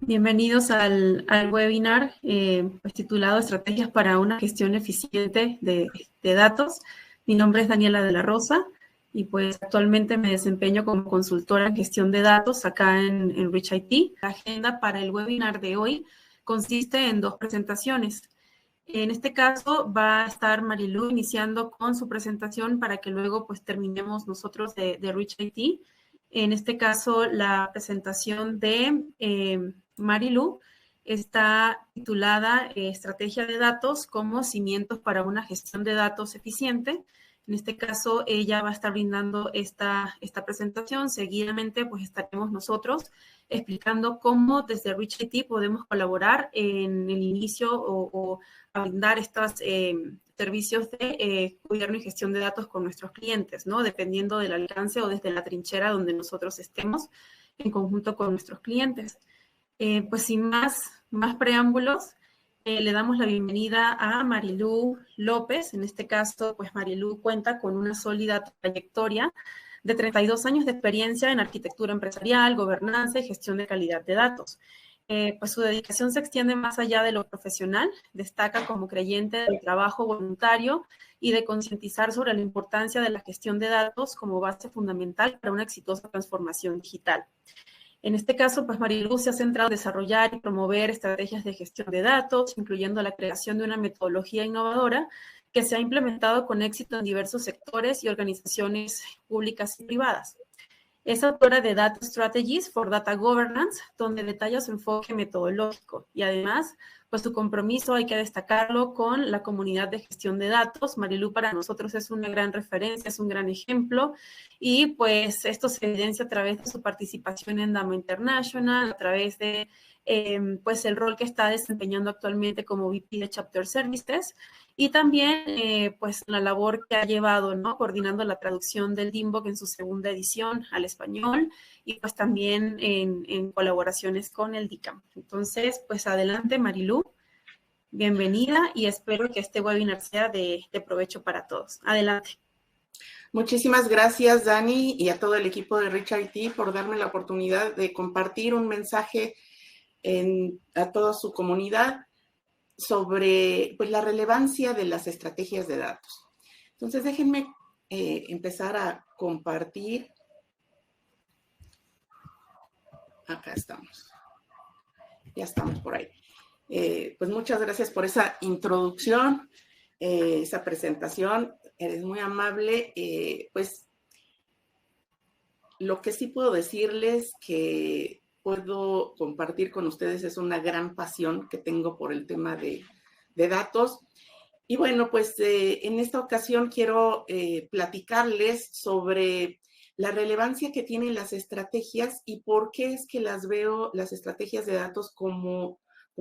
Bienvenidos al webinar pues titulado Estrategias para una gestión eficiente de datos. Mi nombre es Daniela de la Rosa y pues actualmente me desempeño como consultora en gestión de datos acá en Rich IT. La agenda para el webinar de hoy consiste en dos presentaciones. En este caso va a estar Marilu iniciando con su presentación para que luego pues terminemos nosotros de Rich IT. En este caso la presentación de Marilu está titulada Estrategia de datos como cimientos para una gestión de datos eficiente. En este caso, ella va a estar brindando esta presentación. Seguidamente, pues estaremos nosotros explicando cómo desde Rich IT podemos colaborar en el inicio o a brindar estos servicios de gobierno y gestión de datos con nuestros clientes, ¿no? Dependiendo del alcance o desde la trinchera donde nosotros estemos en conjunto con nuestros clientes. Pues sin más preámbulos, le damos la bienvenida a Marilu López. En este caso, pues Marilu cuenta con una sólida trayectoria de 32 años de experiencia en arquitectura empresarial, gobernanza y gestión de calidad de datos. Pues su dedicación se extiende más allá de lo profesional, destaca como creyente del trabajo voluntario y de concientizar sobre la importancia de la gestión de datos como base fundamental para una exitosa transformación digital. En este caso, pues Marilu se ha centrado en desarrollar y promover estrategias de gestión de datos, incluyendo la creación de una metodología innovadora que se ha implementado con éxito en diversos sectores y organizaciones públicas y privadas. Es autora de Data Strategies for Data Governance, donde detalla su enfoque metodológico y además, pues su compromiso, hay que destacarlo, con la comunidad de gestión de datos. Marilu para nosotros es una gran referencia, es un gran ejemplo y pues esto se evidencia a través de su participación en Dama International, a través de pues el rol que está desempeñando actualmente como VP de Chapter Services y también pues la labor que ha llevado, ¿no? Coordinando la traducción del DIMBOK en su segunda edición al español y pues también en colaboraciones con el DICAM. Entonces, pues adelante Marilu, bienvenida y espero que este webinar sea de provecho para todos. Adelante. Muchísimas gracias, Dani, y a todo el equipo de Rich IT por darme la oportunidad de compartir un mensaje a toda su comunidad sobre pues, la relevancia de las estrategias de datos. Entonces, déjenme empezar a compartir. Acá estamos. Ya estamos por ahí. Pues muchas gracias por esa introducción, esa presentación. Eres muy amable. Pues lo que sí puedo decirles que puedo compartir con ustedes es una gran pasión que tengo por el tema de datos. Y bueno, pues en esta ocasión quiero platicarles sobre la relevancia que tienen las estrategias y por qué es que las veo, las estrategias de datos, como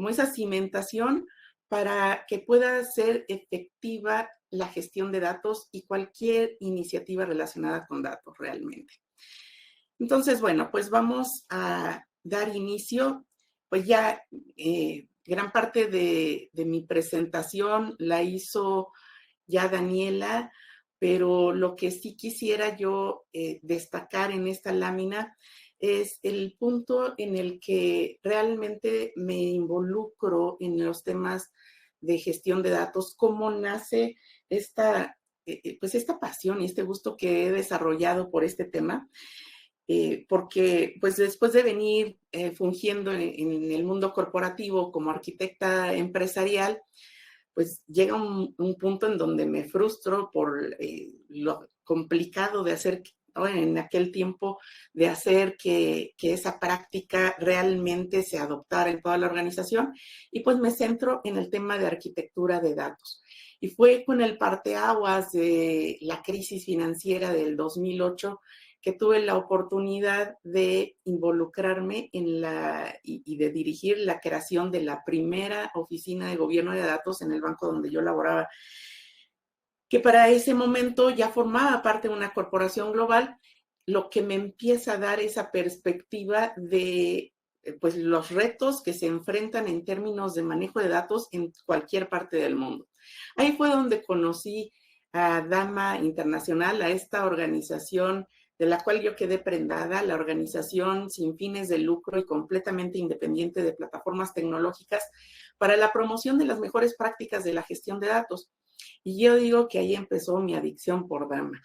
esa cimentación para que pueda ser efectiva la gestión de datos y cualquier iniciativa relacionada con datos realmente. Entonces, bueno, pues vamos a dar inicio. Pues ya gran parte de mi presentación la hizo ya Daniela, pero lo que sí quisiera yo destacar en esta lámina es el punto en el que realmente me involucro en los temas de gestión de datos, cómo nace pues esta pasión y este gusto que he desarrollado por este tema. Porque pues después de venir fungiendo en el mundo corporativo como arquitecta empresarial, pues llega un punto en donde me frustro por lo complicado de hacer, en aquel tiempo, de hacer que esa práctica realmente se adoptara en toda la organización, y pues me centro en el tema de arquitectura de datos. Y fue con el parteaguas de la crisis financiera del 2008 que tuve la oportunidad de involucrarme y de dirigir la creación de la primera oficina de gobierno de datos en el banco donde yo laboraba, que para ese momento ya formaba parte de una corporación global, lo que me empieza a dar esa perspectiva de pues, los retos que se enfrentan en términos de manejo de datos en cualquier parte del mundo. Ahí fue donde conocí a Dama International, a esta organización de la cual yo quedé prendada, la organización sin fines de lucro y completamente independiente de plataformas tecnológicas para la promoción de las mejores prácticas de la gestión de datos. Y yo digo que ahí empezó mi adicción por Dama.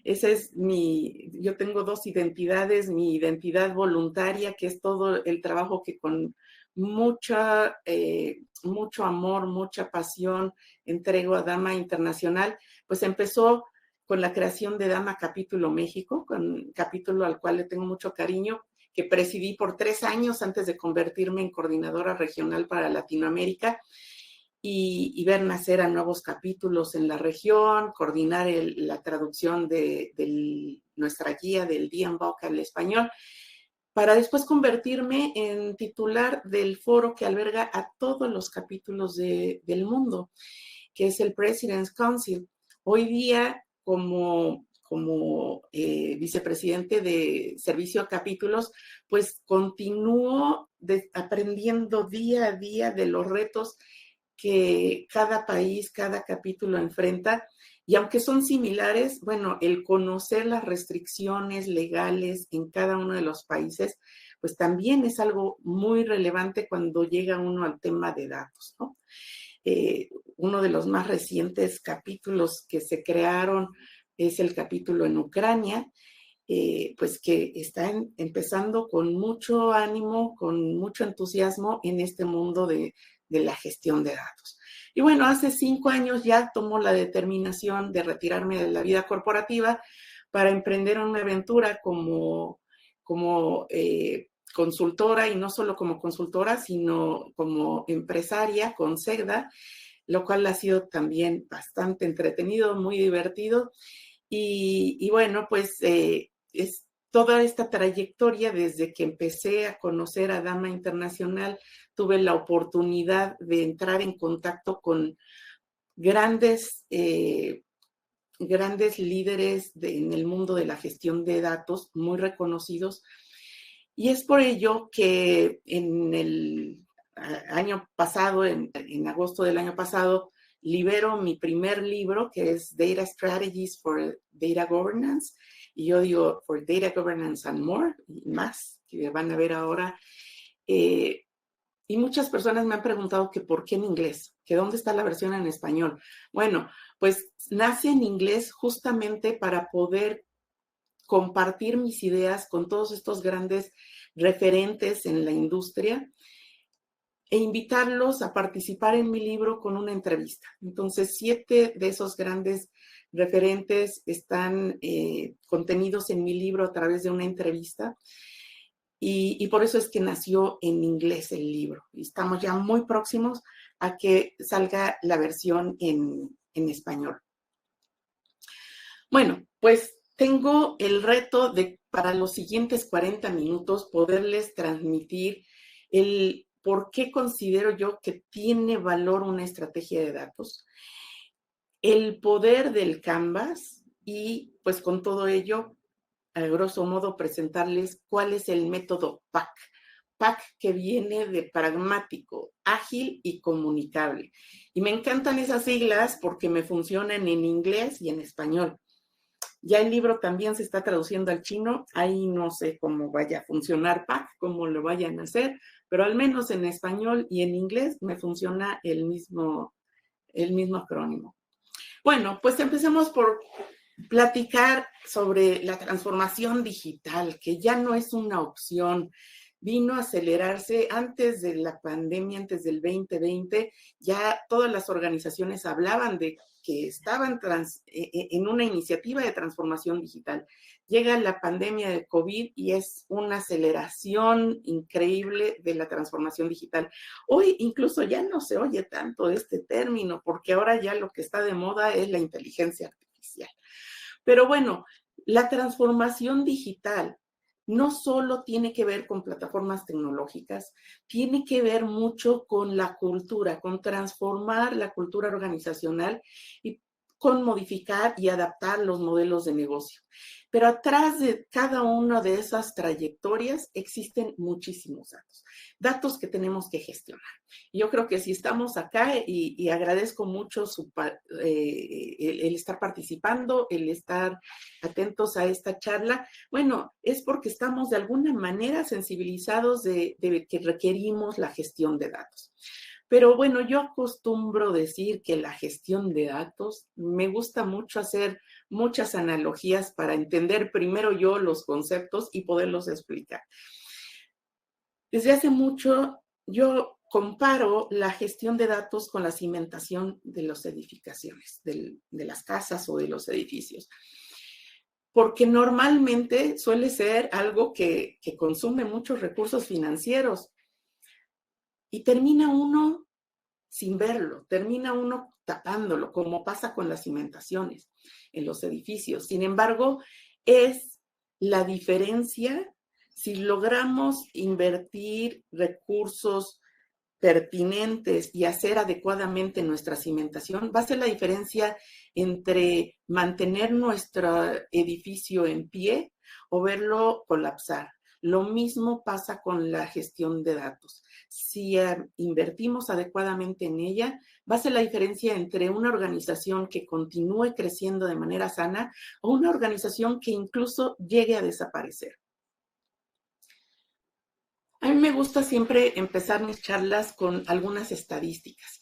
Esa es yo tengo dos identidades, mi identidad voluntaria, que es todo el trabajo que con mucho amor, mucha pasión entrego a Dama Internacional, pues empezó con la creación de Dama Capítulo México, con capítulo al cual le tengo mucho cariño, que presidí por 3 años antes de convertirme en coordinadora regional para Latinoamérica y ver nacer a nuevos capítulos en la región, coordinar la traducción de nuestra guía del DMVOC al español, para después convertirme en titular del foro que alberga a todos los capítulos del mundo, que es el President's Council. Hoy día, como vicepresidente de Servicio a Capítulos, pues continúo aprendiendo día a día de los retos que cada país, cada capítulo enfrenta. Y aunque son similares, bueno, el conocer las restricciones legales en cada uno de los países, pues también es algo muy relevante cuando llega uno al tema de datos, ¿no? Uno de los más recientes capítulos que se crearon es el capítulo en Ucrania, pues que están empezando con mucho ánimo, con mucho entusiasmo en este mundo de la gestión de datos. Y bueno, hace 5 años ya tomó la determinación de retirarme de la vida corporativa para emprender una aventura como consultora, y no solo como consultora, sino como empresaria con Segda, lo cual ha sido también bastante entretenido, muy divertido. Y bueno, pues es toda esta trayectoria desde que empecé a conocer a Dama Internacional. Tuve la oportunidad de entrar en contacto con grandes líderes en el mundo de la gestión de datos, muy reconocidos. Y es por ello que en el año pasado, en agosto del año pasado, libero mi primer libro, que es Data Strategies for Data Governance. Y yo digo, for Data Governance and More, y más, que van a ver ahora. Y muchas personas me han preguntado que por qué en inglés, que dónde está la versión en español. Bueno, pues nace en inglés justamente para poder compartir mis ideas con todos estos grandes referentes en la industria e invitarlos a participar en mi libro con una entrevista. Entonces, 7 de esos grandes referentes están contenidos en mi libro a través de una entrevista. Y por eso es que nació en inglés el libro. Y estamos ya muy próximos a que salga la versión en español. Bueno, pues tengo el reto de, para los siguientes 40 minutos, poderles transmitir el por qué considero yo que tiene valor una estrategia de datos, el poder del Canvas y, pues, con todo ello, a grosso modo, presentarles cuál es el método PAC. PAC que viene de pragmático, ágil y comunicable. Y me encantan esas siglas porque me funcionan en inglés y en español. Ya el libro también se está traduciendo al chino. Ahí no sé cómo vaya a funcionar PAC, cómo lo vayan a hacer, pero al menos en español y en inglés me funciona el mismo acrónimo. Bueno, pues empecemos por platicar sobre la transformación digital, que ya no es una opción. Vino a acelerarse antes de la pandemia, antes del 2020, ya todas las organizaciones hablaban de que estaban en una iniciativa de transformación digital. Llega la pandemia de COVID y es una aceleración increíble de la transformación digital. Hoy incluso ya no se oye tanto este término, porque ahora ya lo que está de moda es la inteligencia artificial. Pero bueno, la transformación digital no solo tiene que ver con plataformas tecnológicas, tiene que ver mucho con la cultura, con transformar la cultura organizacional y con modificar y adaptar los modelos de negocio. Pero atrás de cada una de esas trayectorias existen muchísimos datos que tenemos que gestionar. Yo creo que si estamos acá, y agradezco mucho el estar participando, el estar atentos a esta charla, bueno, es porque estamos de alguna manera sensibilizados de que requerimos la gestión de datos. Pero bueno, yo acostumbro decir que la gestión de datos, me gusta mucho hacer muchas analogías para entender primero yo los conceptos y poderlos explicar. Desde hace mucho yo comparo la gestión de datos con la cimentación de las edificaciones, de las casas o de los edificios. Porque normalmente suele ser algo que consume muchos recursos financieros y termina uno sin verlo, termina uno tapándolo, como pasa con las cimentaciones en los edificios. Sin embargo, es la diferencia si logramos invertir recursos pertinentes y hacer adecuadamente nuestra cimentación, va a ser la diferencia entre mantener nuestro edificio en pie o verlo colapsar. Lo mismo pasa con la gestión de datos. Si invertimos adecuadamente en ella, va a ser la diferencia entre una organización que continúe creciendo de manera sana o una organización que incluso llegue a desaparecer. A mí me gusta siempre empezar mis charlas con algunas estadísticas.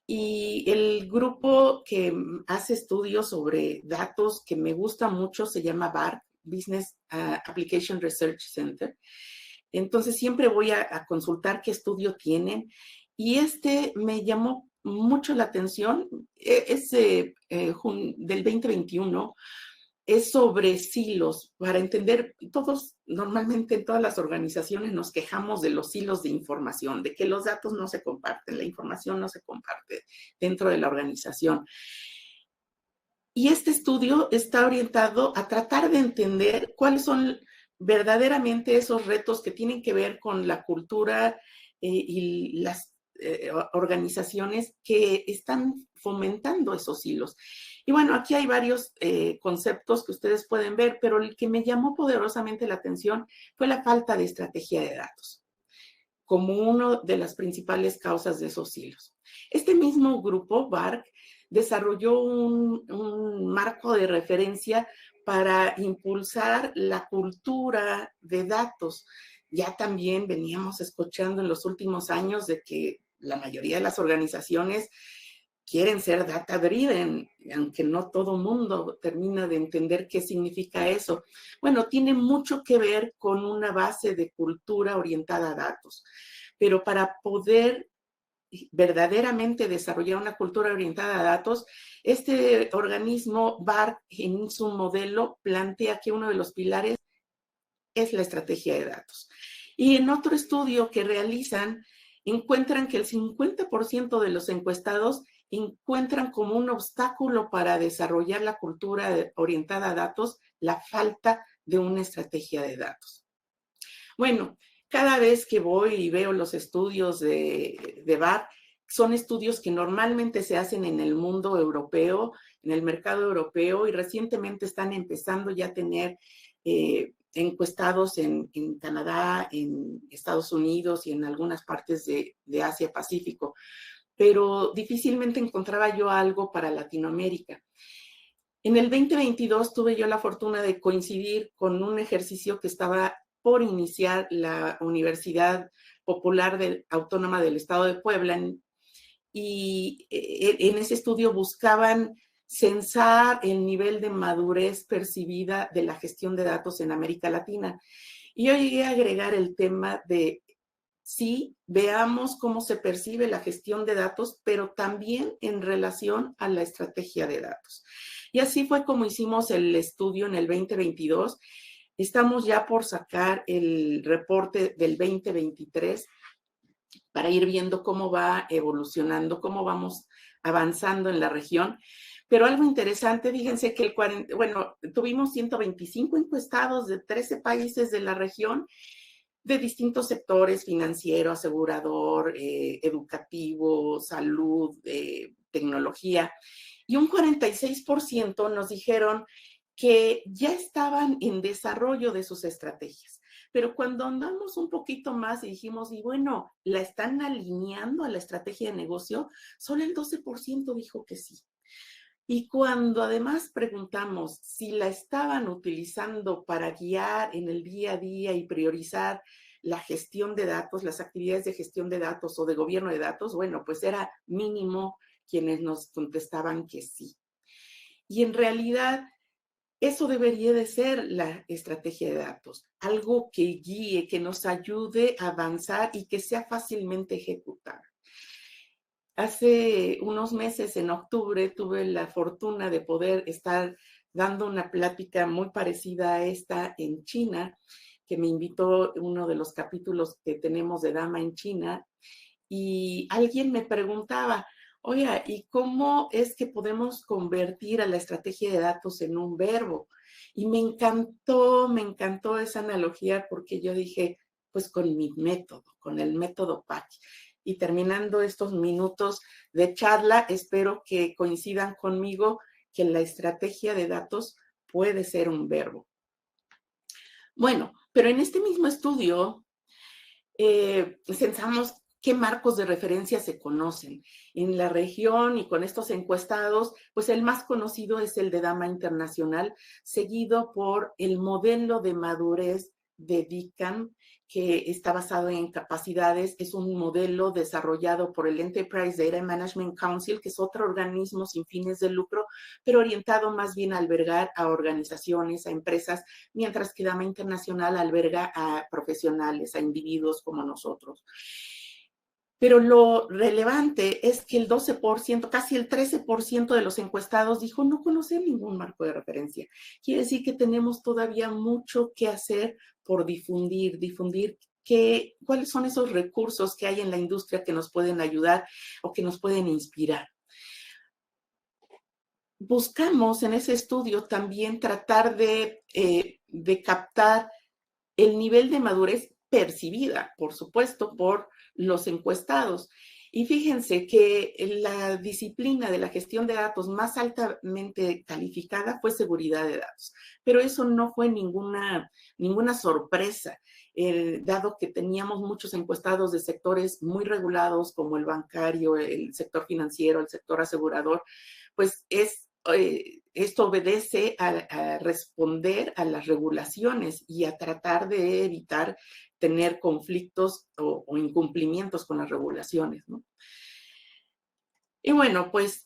Y el grupo que hace estudios sobre datos que me gusta mucho se llama BARC, Business Application Research Center. Entonces siempre voy a consultar qué estudio tienen. Y me llamó mucho la atención, es del 2021, es sobre silos, para entender, normalmente en todas las organizaciones nos quejamos de los silos de información, de que los datos no se comparten, la información no se comparte dentro de la organización. Y este estudio está orientado a tratar de entender cuáles son verdaderamente esos retos que tienen que ver con la cultura y las organizaciones que están fomentando esos hilos. Y bueno, aquí hay varios conceptos que ustedes pueden ver, pero el que me llamó poderosamente la atención fue la falta de estrategia de datos como una de las principales causas de esos hilos. Este mismo grupo, BARC, desarrolló un marco de referencia para impulsar la cultura de datos. Ya también veníamos escuchando en los últimos años de que la mayoría de las organizaciones quieren ser data driven, aunque no todo mundo termina de entender qué significa eso. Bueno, tiene mucho que ver con una base de cultura orientada a datos, pero para poder verdaderamente desarrollar una cultura orientada a datos, este organismo BARC en su modelo plantea que uno de los pilares es la estrategia de datos. Y en otro estudio que realizan, encuentran que el 50% de los encuestados encuentran como un obstáculo para desarrollar la cultura orientada a datos la falta de una estrategia de datos. Bueno, cada vez que voy y veo los estudios de BARC, son estudios que normalmente se hacen en el mundo europeo, en el mercado europeo, y recientemente están empezando ya a tener encuestados en Canadá, en Estados Unidos y en algunas partes de Asia-Pacífico, pero difícilmente encontraba yo algo para Latinoamérica. En el 2022 tuve yo la fortuna de coincidir con un ejercicio que estaba por iniciar la Universidad Popular Autónoma del Estado de Puebla, y en ese estudio buscaban censar el nivel de madurez percibida de la gestión de datos en América Latina. Y yo llegué a agregar el tema de, sí, veamos cómo se percibe la gestión de datos, pero también en relación a la estrategia de datos. Y así fue como hicimos el estudio en el 2022. Estamos ya por sacar el reporte del 2023 para ir viendo cómo va evolucionando, cómo vamos avanzando en la región. Pero algo interesante, fíjense que tuvimos 125 encuestados de 13 países de la región, de distintos sectores: financiero, asegurador, educativo, salud, tecnología. y un 46% nos dijeron que ya estaban en desarrollo de sus estrategias. Pero cuando andamos un poquito más y dijimos, y bueno, ¿la están alineando a la estrategia de negocio? Solo el 12% dijo que sí. Y cuando además preguntamos si la estaban utilizando para guiar en el día a día y priorizar la gestión de datos, las actividades de gestión de datos o de gobierno de datos, bueno, pues era mínimo quienes nos contestaban que sí. Y en realidad, eso debería de ser la estrategia de datos, algo que guíe, que nos ayude a avanzar y que sea fácilmente ejecutable. Hace unos meses, en octubre, tuve la fortuna de poder estar dando una plática muy parecida a esta en China, que me invitó uno de los capítulos que tenemos de Dama en China, y alguien me preguntaba, oye, ¿y cómo es que podemos convertir a la estrategia de datos en un verbo? Y me encantó esa analogía porque yo dije, pues con mi método, con el método PAC. Y terminando estos minutos de charla, espero que coincidan conmigo que la estrategia de datos puede ser un verbo. Bueno, pero en este mismo estudio pensamos qué marcos de referencia se conocen en la región y con estos encuestados, pues el más conocido es el de Dama Internacional, seguido por el modelo de madurez de DICAM, que está basado en capacidades. Es un modelo desarrollado por el Enterprise Data Management Council, que es otro organismo sin fines de lucro, pero orientado más bien a albergar a organizaciones, a empresas, mientras que Dama Internacional alberga a profesionales, a individuos como nosotros. Pero lo relevante es que el 12%, casi el 13% de los encuestados dijo no conocer ningún marco de referencia. Quiere decir que tenemos todavía mucho que hacer por difundir cuáles son esos recursos que hay en la industria que nos pueden ayudar o que nos pueden inspirar. Buscamos en ese estudio también tratar de captar el nivel de madurez percibida, por supuesto, por los encuestados. Y fíjense que la disciplina de la gestión de datos más altamente calificada fue seguridad de datos, pero eso no fue ninguna sorpresa, dado que teníamos muchos encuestados de sectores muy regulados como el bancario, el sector financiero, el sector asegurador, pues esto obedece a responder a las regulaciones y a tratar de evitar tener conflictos o incumplimientos con las regulaciones, ¿no? Y bueno, pues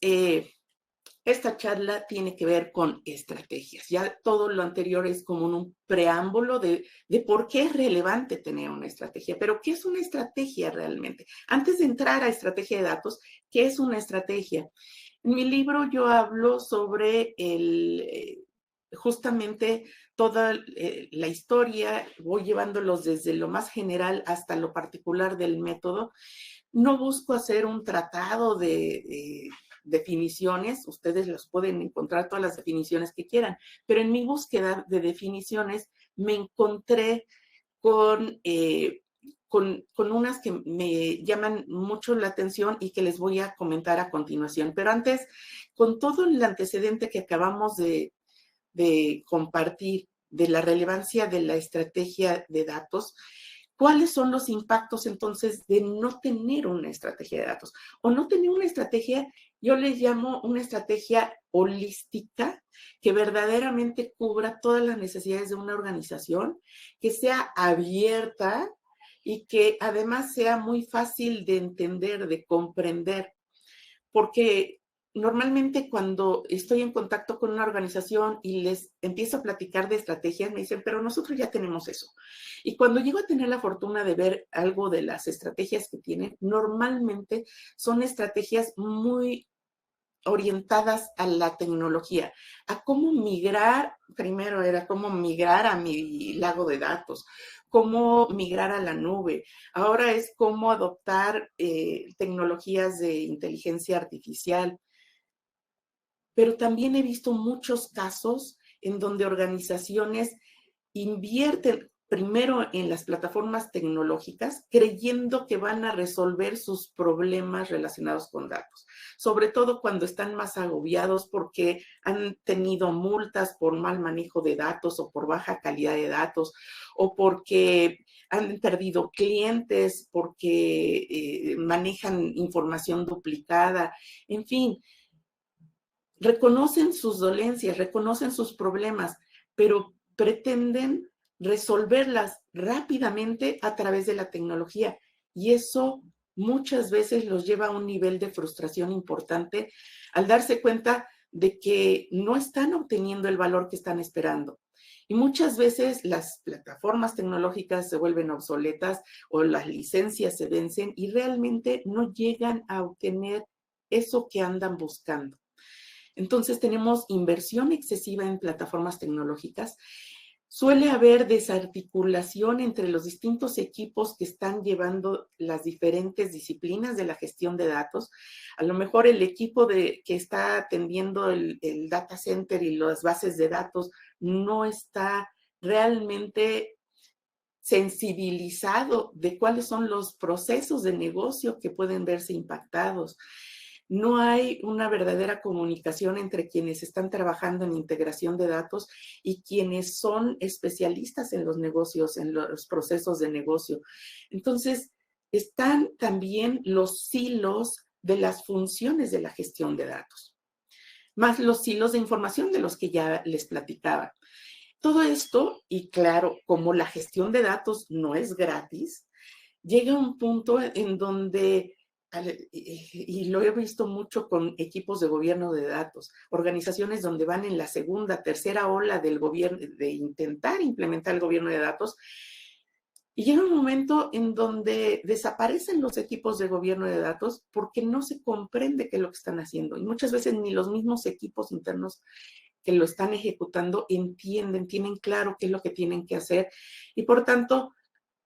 esta charla tiene que ver con estrategias. Ya todo lo anterior es como un preámbulo de por qué es relevante tener una estrategia. Pero, ¿qué es una estrategia realmente? Antes de entrar a estrategia de datos, ¿qué es una estrategia? En mi libro yo hablo sobre justamente toda la historia, voy llevándolos desde lo más general hasta lo particular del método. No busco hacer un tratado de definiciones, ustedes las pueden encontrar todas las definiciones que quieran, pero en mi búsqueda de definiciones me encontré con unas que me llaman mucho la atención y que les voy a comentar a continuación. Pero antes, con todo el antecedente que acabamos de compartir de la relevancia de la estrategia de datos, ¿cuáles son los impactos entonces de no tener una estrategia de datos? O no tener una estrategia, yo les llamo una estrategia holística que verdaderamente cubra todas las necesidades de una organización, que sea abierta y que además sea muy fácil de entender, de comprender, porque normalmente cuando estoy en contacto con una organización y les empiezo a platicar de estrategias, me dicen, pero nosotros ya tenemos eso. Y cuando llego a tener la fortuna de ver algo de las estrategias que tienen, normalmente son estrategias muy orientadas a la tecnología, a cómo migrar, primero era cómo migrar a mi lago de datos, cómo migrar a la nube, ahora es cómo adoptar tecnologías de inteligencia artificial. Pero también he visto muchos casos en donde organizaciones invierten, primero en las plataformas tecnológicas, creyendo que van a resolver sus problemas relacionados con datos, sobre todo cuando están más agobiados porque han tenido multas por mal manejo de datos o por baja calidad de datos o porque han perdido clientes, porque manejan información duplicada, en fin, reconocen sus dolencias, reconocen sus problemas, pero pretenden resolverlas rápidamente a través de la tecnología. Y eso muchas veces los lleva a un nivel de frustración importante al darse cuenta de que no están obteniendo el valor que están esperando. Y muchas veces las plataformas tecnológicas se vuelven obsoletas o las licencias se vencen y realmente no llegan a obtener eso que andan buscando. Entonces tenemos inversión excesiva en plataformas tecnológicas. Suele haber desarticulación entre los distintos equipos que están llevando las diferentes disciplinas de la gestión de datos. A lo mejor el equipo que está atendiendo el data center y las bases de datos no está realmente sensibilizado de cuáles son los procesos de negocio que pueden verse impactados. No hay una verdadera comunicación entre quienes están trabajando en integración de datos y quienes son especialistas en los negocios, en los procesos de negocio. Entonces, están también los silos de las funciones de la gestión de datos, más los silos de información de los que ya les platicaba. Todo esto, y claro, como la gestión de datos no es gratis, llega a un punto en donde, y lo he visto mucho con equipos de gobierno de datos, organizaciones donde van en la segunda, tercera ola del gobierno, de intentar implementar el gobierno de datos, y llega un momento en donde desaparecen los equipos de gobierno de datos porque no se comprende qué es lo que están haciendo. Y muchas veces ni los mismos equipos internos que lo están ejecutando entienden, tienen claro qué es lo que tienen que hacer. Y por tanto,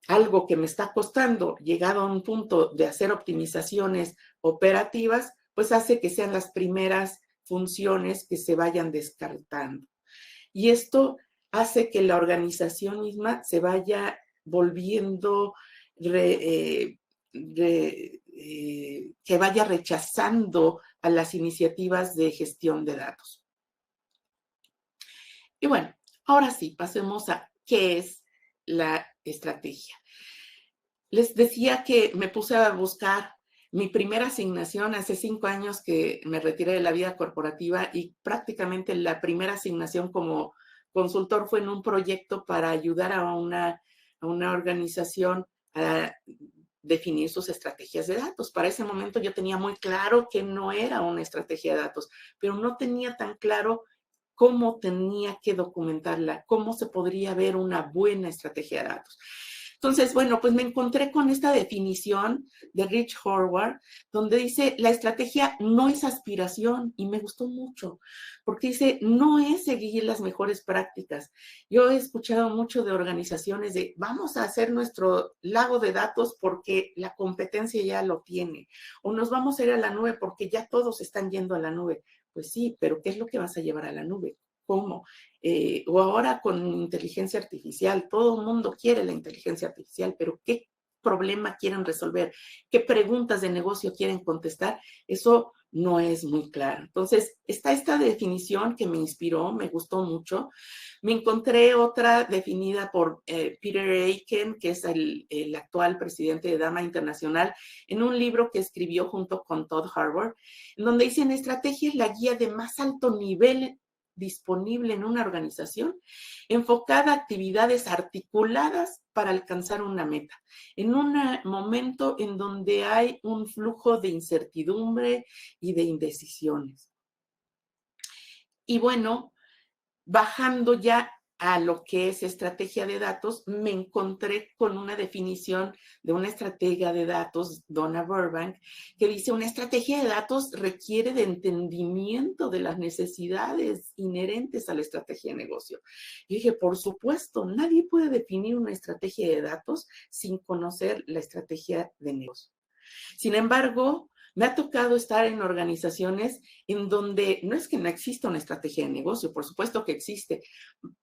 algo que me está costando, llegado a un punto de hacer optimizaciones operativas, pues hace que sean las primeras funciones que se vayan descartando. Y esto hace que la organización misma se vaya volviendo, que vaya rechazando a las iniciativas de gestión de datos. Y bueno, ahora sí, pasemos a qué es la estrategia. Les decía que me puse a buscar mi primera asignación hace 5 años que me retiré de la vida corporativa y prácticamente la primera asignación como consultor fue en un proyecto para ayudar a una organización a definir sus estrategias de datos. Para ese momento yo tenía muy claro que no era una estrategia de datos, pero no tenía tan claro cómo tenía que documentarla, cómo se podría ver una buena estrategia de datos. Entonces, bueno, pues me encontré con esta definición de Rich Horwath, donde dice, la estrategia no es aspiración, y me gustó mucho, porque dice, no es seguir las mejores prácticas. Yo he escuchado mucho de organizaciones de, vamos a hacer nuestro lago de datos porque la competencia ya lo tiene, o nos vamos a ir a la nube porque ya todos están yendo a la nube. Pues sí, pero ¿qué es lo que vas a llevar a la nube? ¿Cómo? O ahora con inteligencia artificial, todo el mundo quiere la inteligencia artificial, pero ¿qué problema quieren resolver? ¿Qué preguntas de negocio quieren contestar? Eso no es muy claro. Entonces, está esta definición que me inspiró, me gustó mucho. Me encontré otra definida por Peter Aiken, que es el actual presidente de Dama Internacional, en un libro que escribió junto con Todd Harvard, en donde dicen, estrategia es la guía de más alto nivel disponible en una organización, enfocada a actividades articuladas para alcanzar una meta, en un momento en donde hay un flujo de incertidumbre y de indecisiones. Y bueno, bajando ya a lo que es estrategia de datos, me encontré con una definición de una estratega de datos, Donna Burbank, que dice, una estrategia de datos requiere de entendimiento de las necesidades inherentes a la estrategia de negocio. Y dije, por supuesto, nadie puede definir una estrategia de datos sin conocer la estrategia de negocio. Sin embargo, Me ha tocado estar en organizaciones en donde no es que no exista una estrategia de negocio, por supuesto que existe,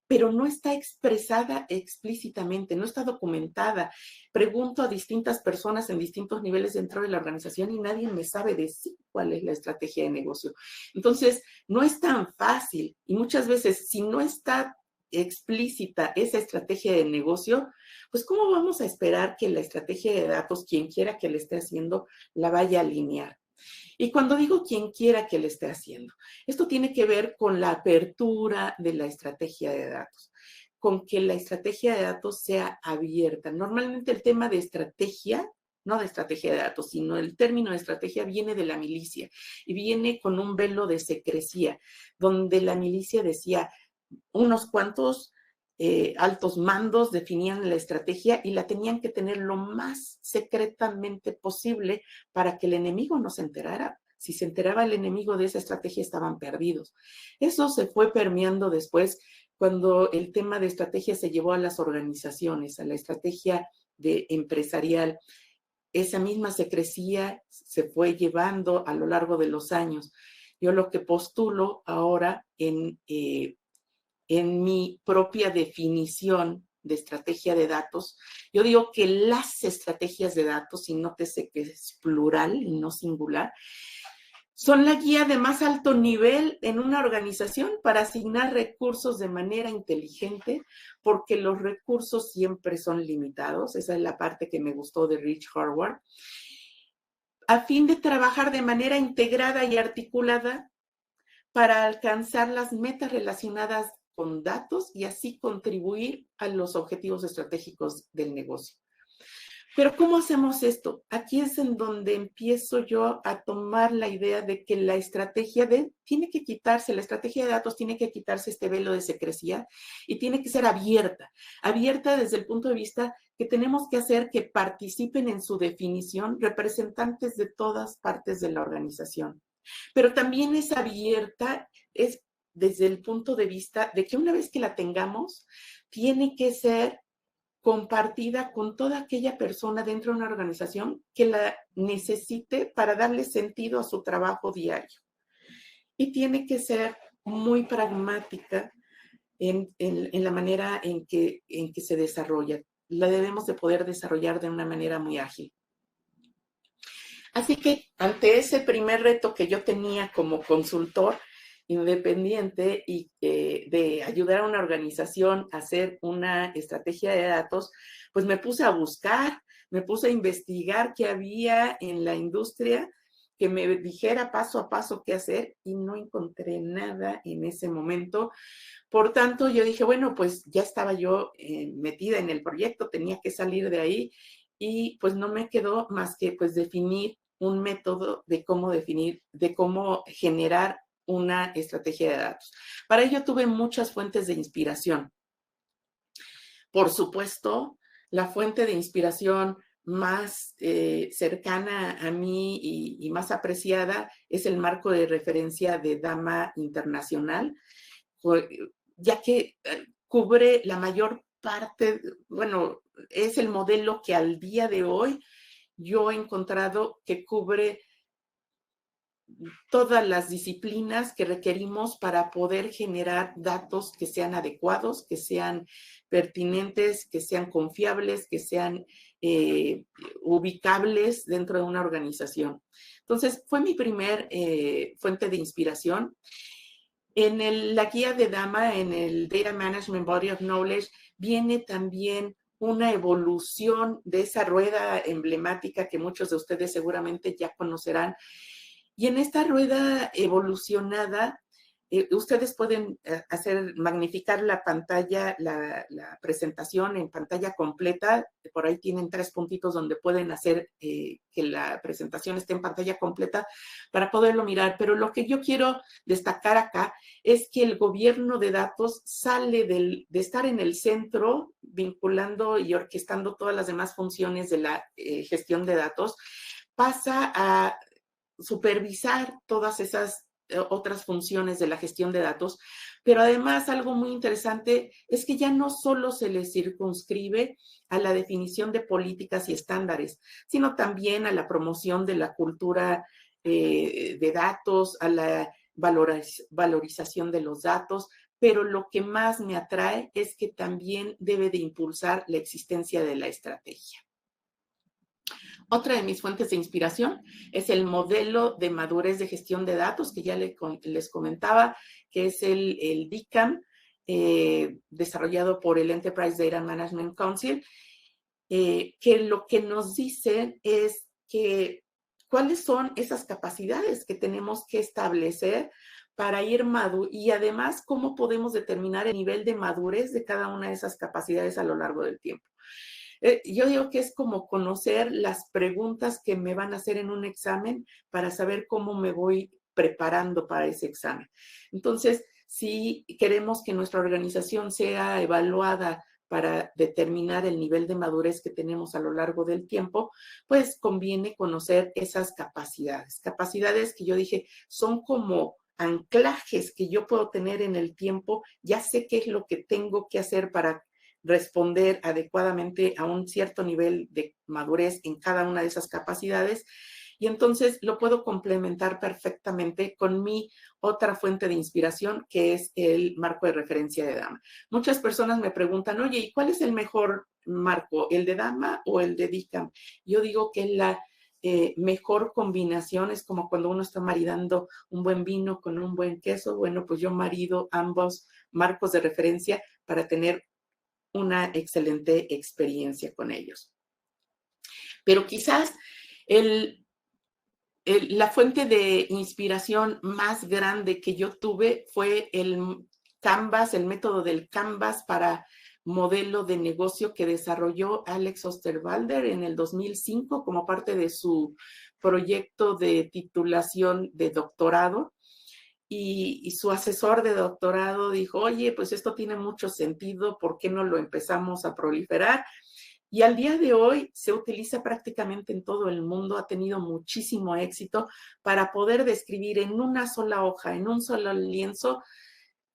pero no está expresada explícitamente, no está documentada. Pregunto a distintas personas en distintos niveles dentro de la organización y nadie me sabe decir cuál es la estrategia de negocio. Entonces, no es tan fácil y muchas veces si no está explícita esa estrategia de negocio, pues ¿cómo vamos a esperar que la estrategia de datos, quien quiera que le esté haciendo, la vaya a alinear? Y cuando digo quien quiera que le esté haciendo, esto tiene que ver con la apertura de la estrategia de datos, con que la estrategia de datos sea abierta. Normalmente el tema de estrategia, no de estrategia de datos, sino el término de estrategia viene de la milicia y viene con un velo de secrecía, donde la milicia decía unos cuantos altos mandos definían la estrategia y la tenían que tener lo más secretamente posible para que el enemigo no se enterara. Si se enteraba el enemigo de esa estrategia, estaban perdidos. Eso se fue permeando después cuando el tema de estrategia se llevó a las organizaciones, a la estrategia empresarial. Esa misma secrecía se fue llevando a lo largo de los años. Yo lo que postulo ahora en mi propia definición de estrategia de datos, yo digo que las estrategias de datos, y nótese que es plural y no singular, son la guía de más alto nivel en una organización para asignar recursos de manera inteligente, porque los recursos siempre son limitados. Esa es la parte que me gustó de Rich Harvard. A fin de trabajar de manera integrada y articulada para alcanzar las metas relacionadas con datos y así contribuir a los objetivos estratégicos del negocio. Pero ¿cómo hacemos esto? Aquí es en donde empiezo yo a tomar la idea de que la estrategia tiene que quitarse, la estrategia de datos tiene que quitarse este velo de secrecía y tiene que ser abierta, abierta desde el punto de vista que tenemos que hacer que participen en su definición representantes de todas partes de la organización. Pero también es abierta, es desde el punto de vista de que una vez que la tengamos, tiene que ser compartida con toda aquella persona dentro de una organización que la necesite para darle sentido a su trabajo diario. Y tiene que ser muy pragmática en la manera en que se desarrolla. La debemos de poder desarrollar de una manera muy ágil. Así que ante ese primer reto que yo tenía como consultor independiente y de ayudar a una organización a hacer una estrategia de datos, pues me puse a buscar, me puse a investigar qué había en la industria que me dijera paso a paso qué hacer y no encontré nada en ese momento. Por tanto, yo dije, bueno, pues ya estaba yo metida en el proyecto, tenía que salir de ahí y pues no me quedó más que pues definir un método de cómo generar una estrategia de datos. Para ello tuve muchas fuentes de inspiración. Por supuesto, la fuente de inspiración más cercana a mí y más apreciada es el marco de referencia de Dama Internacional, ya que cubre la mayor parte, bueno, es el modelo que al día de hoy yo he encontrado que cubre todas las disciplinas que requerimos para poder generar datos que sean adecuados, que sean pertinentes, que sean confiables, que sean ubicables dentro de una organización. Entonces, fue mi primer fuente de inspiración. En la guía de Dama, en el Data Management Body of Knowledge, viene también una evolución de esa rueda emblemática que muchos de ustedes seguramente ya conocerán. Y en esta rueda evolucionada, ustedes pueden magnificar la pantalla, la presentación en pantalla completa. Por ahí tienen 3 puntitos donde pueden hacer que la presentación esté en pantalla completa para poderlo mirar. Pero lo que yo quiero destacar acá es que el gobierno de datos sale de estar en el centro, vinculando y orquestando todas las demás funciones de la gestión de datos, pasa a supervisar todas esas otras funciones de la gestión de datos, pero además algo muy interesante es que ya no solo se le circunscribe a la definición de políticas y estándares, sino también a la promoción de la cultura de datos, a la valorización de los datos, pero lo que más me atrae es que también debe de impulsar la existencia de la estrategia. Otra de mis fuentes de inspiración es el modelo de madurez de gestión de datos que ya les comentaba, que es el DICAM, desarrollado por el Enterprise Data Management Council, que lo que nos dice es que cuáles son esas capacidades que tenemos que establecer para ir y además cómo podemos determinar el nivel de madurez de cada una de esas capacidades a lo largo del tiempo. Yo digo que es como conocer las preguntas que me van a hacer en un examen para saber cómo me voy preparando para ese examen. Entonces, si queremos que nuestra organización sea evaluada para determinar el nivel de madurez que tenemos a lo largo del tiempo, pues conviene conocer esas capacidades. Capacidades que yo dije son como anclajes que yo puedo tener en el tiempo. Ya sé qué es lo que tengo que hacer para responder adecuadamente a un cierto nivel de madurez en cada una de esas capacidades. Y entonces lo puedo complementar perfectamente con mi otra fuente de inspiración, que es el marco de referencia de Dama. Muchas personas me preguntan, oye, ¿y cuál es el mejor marco, el de Dama o el de DICAM? Yo digo que la mejor combinación es como cuando uno está maridando un buen vino con un buen queso. Bueno, pues yo marido ambos marcos de referencia para tener una excelente experiencia con ellos. Pero quizás la fuente de inspiración más grande que yo tuve fue el Canvas, el método del Canvas para modelo de negocio que desarrolló Alex Osterwalder en el 2005 como parte de su proyecto de titulación de doctorado. Y su asesor de doctorado dijo, oye, pues esto tiene mucho sentido, ¿por qué no lo empezamos a proliferar? Y al día de hoy se utiliza prácticamente en todo el mundo, ha tenido muchísimo éxito para poder describir en una sola hoja, en un solo lienzo,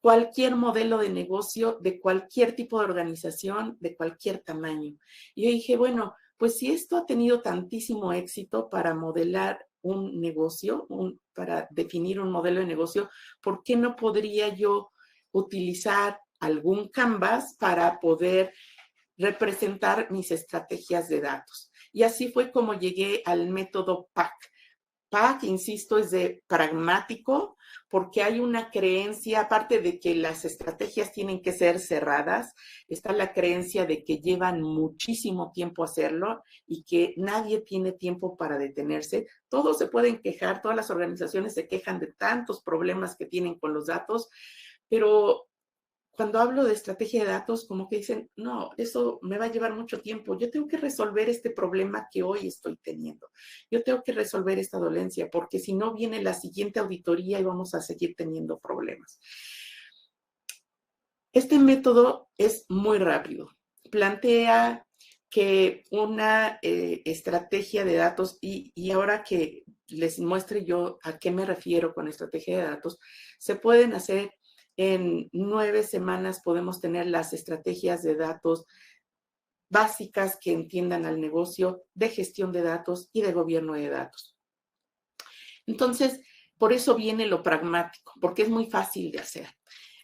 cualquier modelo de negocio de cualquier tipo de organización, de cualquier tamaño. Y yo dije, bueno, pues si esto ha tenido tantísimo éxito para modelar un negocio, para definir un modelo de negocio, ¿por qué no podría yo utilizar algún Canvas para poder representar mis estrategias de datos? Y así fue como llegué al método PAC. PAC, insisto, es de pragmático, porque hay una creencia, aparte de que las estrategias tienen que ser cerradas, está la creencia de que llevan muchísimo tiempo hacerlo y que nadie tiene tiempo para detenerse. Todos se pueden quejar, todas las organizaciones se quejan de tantos problemas que tienen con los datos, pero cuando hablo de estrategia de datos, como que dicen, no, eso me va a llevar mucho tiempo. Yo tengo que resolver este problema que hoy estoy teniendo. Yo tengo que resolver esta dolencia, porque si no viene la siguiente auditoría y vamos a seguir teniendo problemas. Este método es muy rápido. Plantea que una estrategia de datos, y ahora que les muestre yo a qué me refiero con estrategia de datos, se pueden hacer en 9 semanas. Podemos tener las estrategias de datos básicas que entiendan al negocio, de gestión de datos y de gobierno de datos. Entonces, por eso viene lo pragmático, porque es muy fácil de hacer.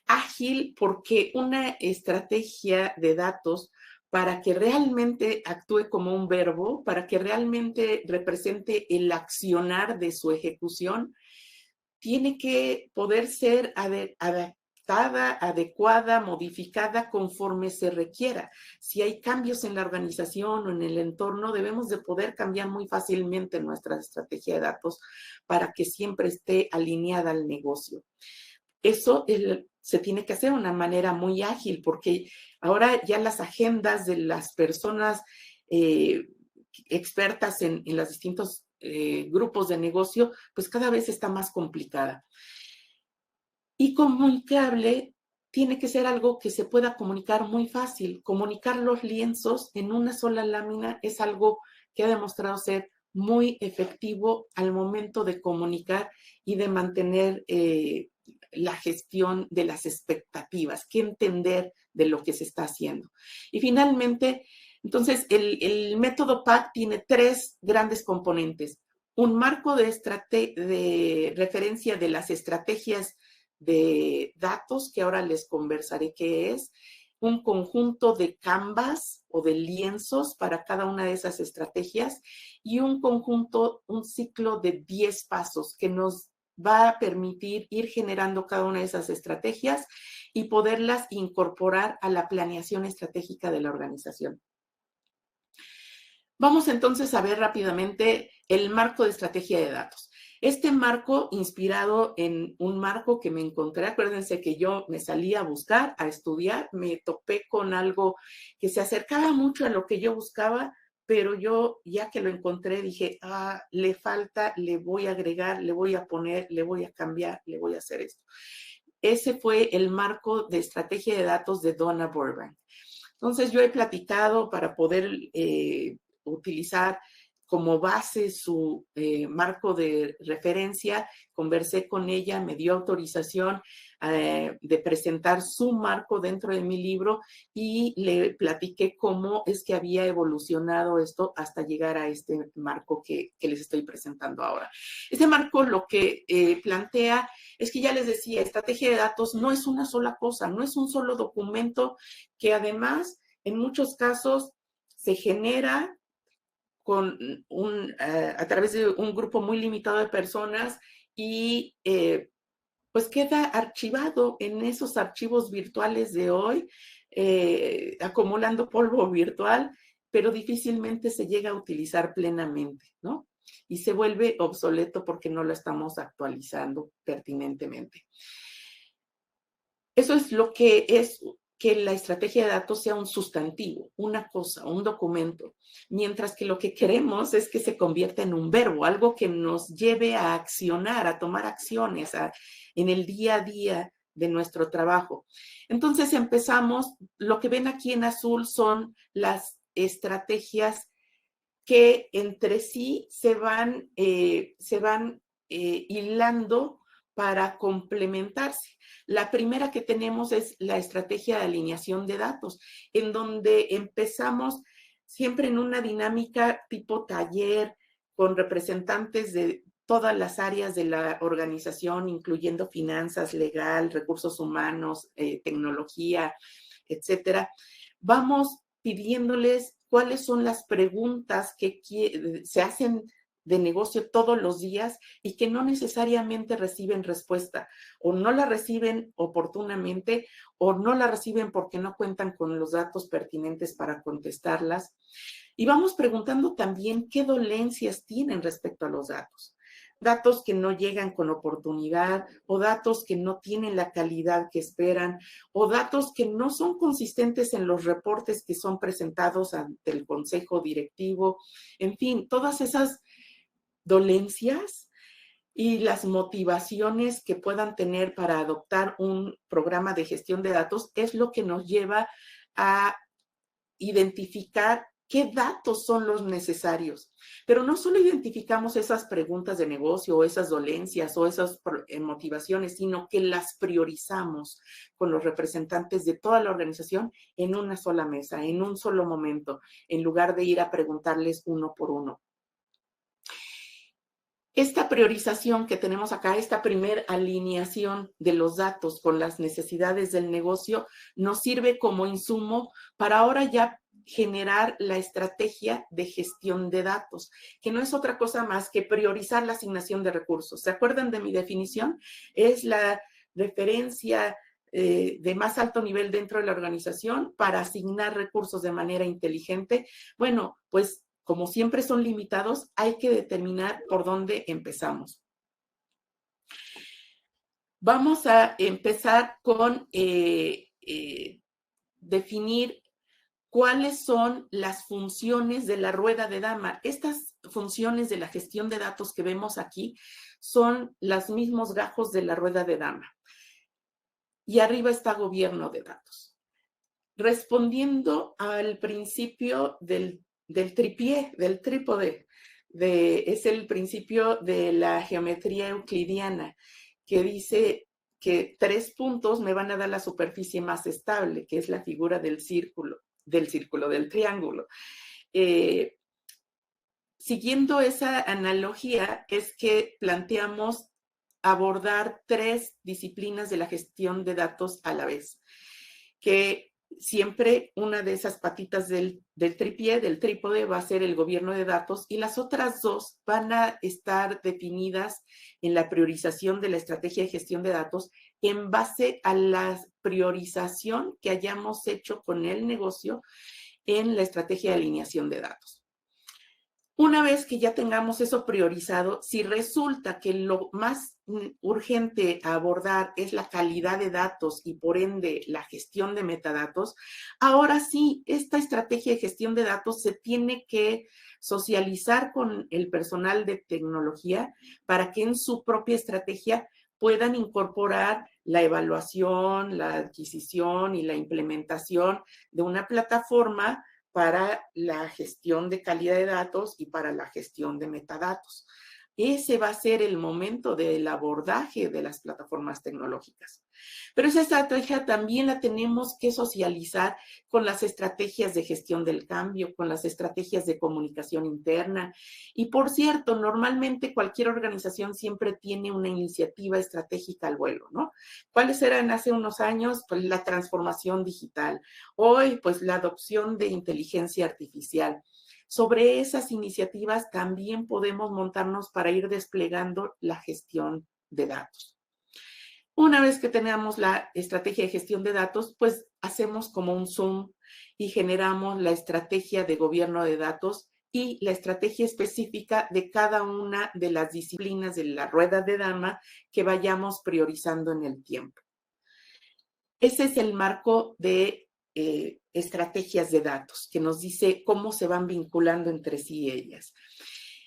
Ágil, porque una estrategia de datos, para que realmente actúe como un verbo, para que realmente represente el accionar de su ejecución, tiene que poder ser adaptada, adecuada, modificada conforme se requiera. Si hay cambios en la organización o en el entorno, debemos de poder cambiar muy fácilmente nuestra estrategia de datos para que siempre esté alineada al negocio. Eso se tiene que hacer de una manera muy ágil, porque ahora ya las agendas de las personas expertas en los distintos grupos de negocio, pues cada vez está más complicada. Y comunicable tiene que ser algo que se pueda comunicar muy fácil. Comunicar los lienzos en una sola lámina es algo que ha demostrado ser muy efectivo al momento de comunicar y de mantener la gestión de las expectativas, qué entender de lo que se está haciendo. Y finalmente, entonces, el método PAC tiene 3 grandes componentes. Un marco de referencia de las estrategias de datos, que ahora les conversaré qué es, un conjunto de canvas o de lienzos para cada una de esas estrategias y un conjunto, un ciclo de 10 pasos que nos va a permitir ir generando cada una de esas estrategias y poderlas incorporar a la planeación estratégica de la organización. Vamos entonces a ver rápidamente el marco de estrategia de datos. Este marco, inspirado en un marco que me encontré, acuérdense que yo me salí a buscar, a estudiar, me topé con algo que se acercaba mucho a lo que yo buscaba, pero yo ya que lo encontré dije, le falta, le voy a agregar, le voy a poner, le voy a cambiar, le voy a hacer esto. Ese fue el marco de estrategia de datos de Donna Burbank. Entonces yo he platicado para poder utilizar como base su marco de referencia, conversé con ella, me dio autorización de presentar su marco dentro de mi libro y le platiqué cómo es que había evolucionado esto hasta llegar a este marco que les estoy presentando ahora. Este marco lo que plantea es que ya les decía, estrategia de datos no es una sola cosa, no es un solo documento que además en muchos casos se genera a través de un grupo muy limitado de personas y pues queda archivado en esos archivos virtuales de hoy, acumulando polvo virtual, pero difícilmente se llega a utilizar plenamente, ¿no? Y se vuelve obsoleto porque no lo estamos actualizando pertinentemente. Eso es lo que es que la estrategia de datos sea un sustantivo, una cosa, un documento, mientras que lo que queremos es que se convierta en un verbo, algo que nos lleve a accionar, a tomar acciones en el día a día de nuestro trabajo. Entonces empezamos, lo que ven aquí en azul son las estrategias que entre sí se van hilando para complementarse. La primera que tenemos es la estrategia de alineación de datos, en donde empezamos siempre en una dinámica tipo taller con representantes de todas las áreas de la organización, incluyendo finanzas, legal, recursos humanos, tecnología, etcétera. Vamos pidiéndoles cuáles son las preguntas que se hacen de negocio todos los días y que no necesariamente reciben respuesta o no la reciben oportunamente o no la reciben porque no cuentan con los datos pertinentes para contestarlas. Y vamos preguntando también qué dolencias tienen respecto a los datos. Datos que no llegan con oportunidad o datos que no tienen la calidad que esperan o datos que no son consistentes en los reportes que son presentados ante el consejo directivo. En fin, todas esas dolencias y las motivaciones que puedan tener para adoptar un programa de gestión de datos es lo que nos lleva a identificar qué datos son los necesarios. Pero no solo identificamos esas preguntas de negocio o esas dolencias o esas motivaciones, sino que las priorizamos con los representantes de toda la organización en una sola mesa, en un solo momento, en lugar de ir a preguntarles uno por uno. Esta priorización que tenemos acá, esta primer alineación de los datos con las necesidades del negocio, nos sirve como insumo para ahora ya generar la estrategia de gestión de datos, que no es otra cosa más que priorizar la asignación de recursos. ¿Se acuerdan de mi definición? Es la referencia de más alto nivel dentro de la organización para asignar recursos de manera inteligente. Bueno, pues como siempre son limitados, hay que determinar por dónde empezamos. Vamos a empezar con definir cuáles son las funciones de la rueda de Dama. Estas funciones de la gestión de datos que vemos aquí son los mismos gajos de la rueda de Dama. Y arriba está gobierno de datos. Respondiendo al principio del tripié, del trípode, es el principio de la geometría euclidiana, que dice que 3 puntos me van a dar la superficie más estable, que es la figura del triángulo. Siguiendo esa analogía, es que planteamos abordar 3 disciplinas de la gestión de datos a la vez, que siempre una de esas patitas del tripié, del trípode, va a ser el gobierno de datos, y las otras 2 van a estar definidas en la priorización de la estrategia de gestión de datos en base a la priorización que hayamos hecho con el negocio en la estrategia de alineación de datos. Una vez que ya tengamos eso priorizado, si resulta que lo más urgente a abordar es la calidad de datos y por ende la gestión de metadatos, ahora sí, esta estrategia de gestión de datos se tiene que socializar con el personal de tecnología para que en su propia estrategia puedan incorporar la evaluación, la adquisición y la implementación de una plataforma para la gestión de calidad de datos y para la gestión de metadatos. Ese va a ser el momento del abordaje de las plataformas tecnológicas. Pero esa estrategia también la tenemos que socializar con las estrategias de gestión del cambio, con las estrategias de comunicación interna. Y por cierto, normalmente cualquier organización siempre tiene una iniciativa estratégica al vuelo, ¿no? ¿Cuáles eran hace unos años? Pues la transformación digital. Hoy, pues la adopción de inteligencia artificial. Sobre esas iniciativas también podemos montarnos para ir desplegando la gestión de datos. Una vez que tenemos la estrategia de gestión de datos, pues hacemos como un zoom y generamos la estrategia de gobierno de datos y la estrategia específica de cada una de las disciplinas de la rueda de dama que vayamos priorizando en el tiempo. Ese es el marco de estrategias de datos, que nos dice cómo se van vinculando entre sí ellas.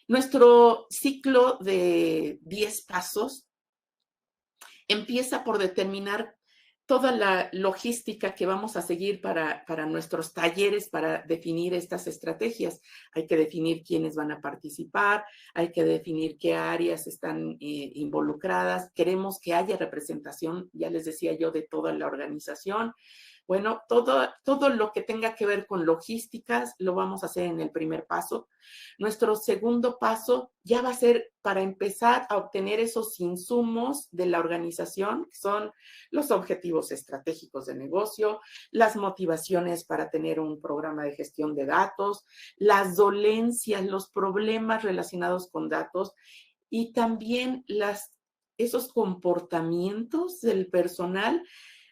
Nuestro ciclo de 10 pasos empieza por determinar toda la logística que vamos a seguir para nuestros talleres, para definir estas estrategias. Hay que definir quiénes van a participar, hay que definir qué áreas están involucradas. Queremos que haya representación, ya les decía yo, de toda la organización. Bueno, todo lo que tenga que ver con logísticas lo vamos a hacer en el primer paso. Nuestro segundo paso ya va a ser para empezar a obtener esos insumos de la organización, que son los objetivos estratégicos de negocio, las motivaciones para tener un programa de gestión de datos, las dolencias, los problemas relacionados con datos y también esos comportamientos del personal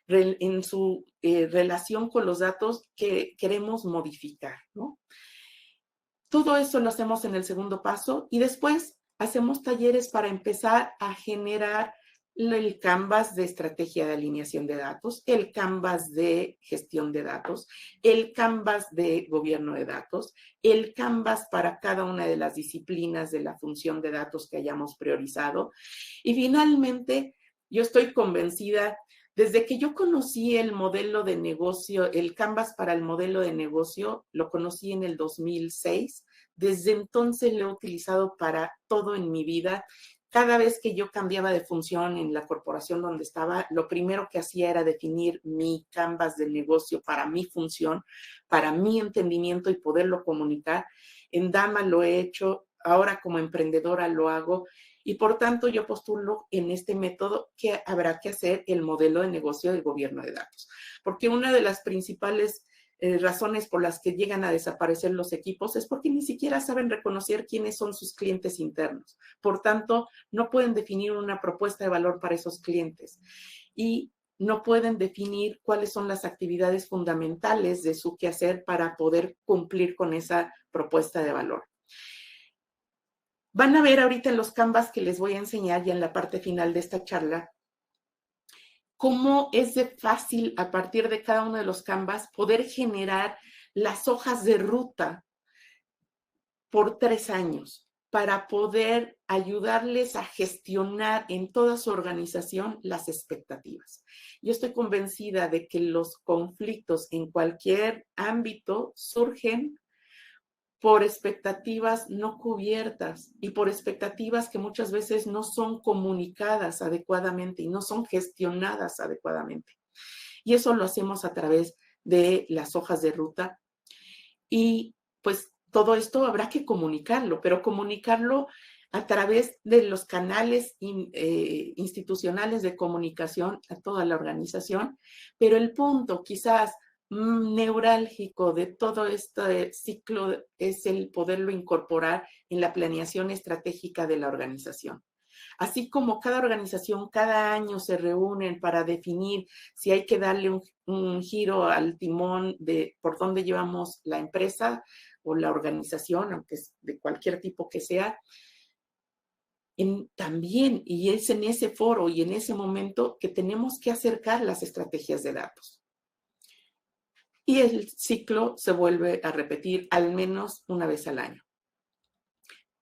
en su relación con los datos que queremos modificar, ¿no? Todo eso lo hacemos en el segundo paso y después hacemos talleres para empezar a generar el canvas de estrategia de alineación de datos, el canvas de gestión de datos, el canvas de gobierno de datos, el canvas para cada una de las disciplinas de la función de datos que hayamos priorizado. Y finalmente, yo estoy convencida. Desde que yo conocí el modelo de negocio, el Canvas para el modelo de negocio, lo conocí en el 2006. Desde entonces lo he utilizado para todo en mi vida. Cada vez que yo cambiaba de función en la corporación donde estaba, lo primero que hacía era definir mi Canvas del negocio para mi función, para mi entendimiento y poderlo comunicar. En Dama lo he hecho, ahora como emprendedora lo hago. Y por tanto, yo postulo en este método que habrá que hacer el modelo de negocio del gobierno de datos. Porque una de las principales razones por las que llegan a desaparecer los equipos es porque ni siquiera saben reconocer quiénes son sus clientes internos. Por tanto, no pueden definir una propuesta de valor para esos clientes. Y no pueden definir cuáles son las actividades fundamentales de su quehacer para poder cumplir con esa propuesta de valor. Van a ver ahorita en los Canvas que les voy a enseñar ya en la parte final de esta charla cómo es de fácil a partir de cada uno de los Canvas poder generar las hojas de ruta por 3 años para poder ayudarles a gestionar en toda su organización las expectativas. Yo estoy convencida de que los conflictos en cualquier ámbito surgen por expectativas no cubiertas y por expectativas que muchas veces no son comunicadas adecuadamente y no son gestionadas adecuadamente. Y eso lo hacemos a través de las hojas de ruta. Y pues todo esto habrá que comunicarlo, pero comunicarlo a través de los canales institucionales de comunicación a toda la organización. Pero el punto quizás neurálgico de todo este ciclo es el poderlo incorporar en la planeación estratégica de la organización. Así como cada organización cada año se reúnen para definir si hay que darle un giro al timón de por dónde llevamos la empresa o la organización, aunque es de cualquier tipo que sea, también, y es en ese foro y en ese momento que tenemos que acercar las estrategias de datos. Y el ciclo se vuelve a repetir al menos una vez al año.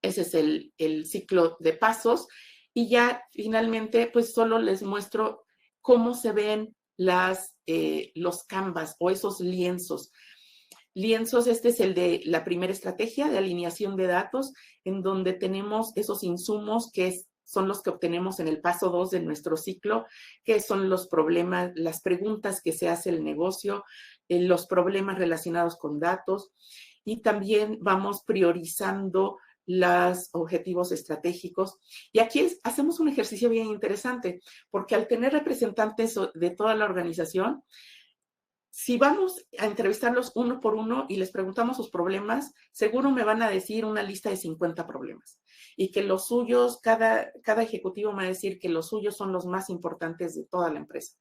Ese es el ciclo de pasos. Y ya finalmente, pues solo les muestro cómo se ven los canvas o esos lienzos. Lienzos, este es el de la primera estrategia de alineación de datos, en donde tenemos esos insumos que son los que obtenemos en el paso 2 de nuestro ciclo, que son los problemas, las preguntas que se hace el negocio, los problemas relacionados con datos, y también vamos priorizando los objetivos estratégicos. Y aquí hacemos un ejercicio bien interesante, porque al tener representantes de toda la organización, si vamos a entrevistarlos uno por uno y les preguntamos sus problemas, seguro me van a decir una lista de 50 problemas. Y que los suyos, cada ejecutivo me va a decir que los suyos son los más importantes de toda la empresa.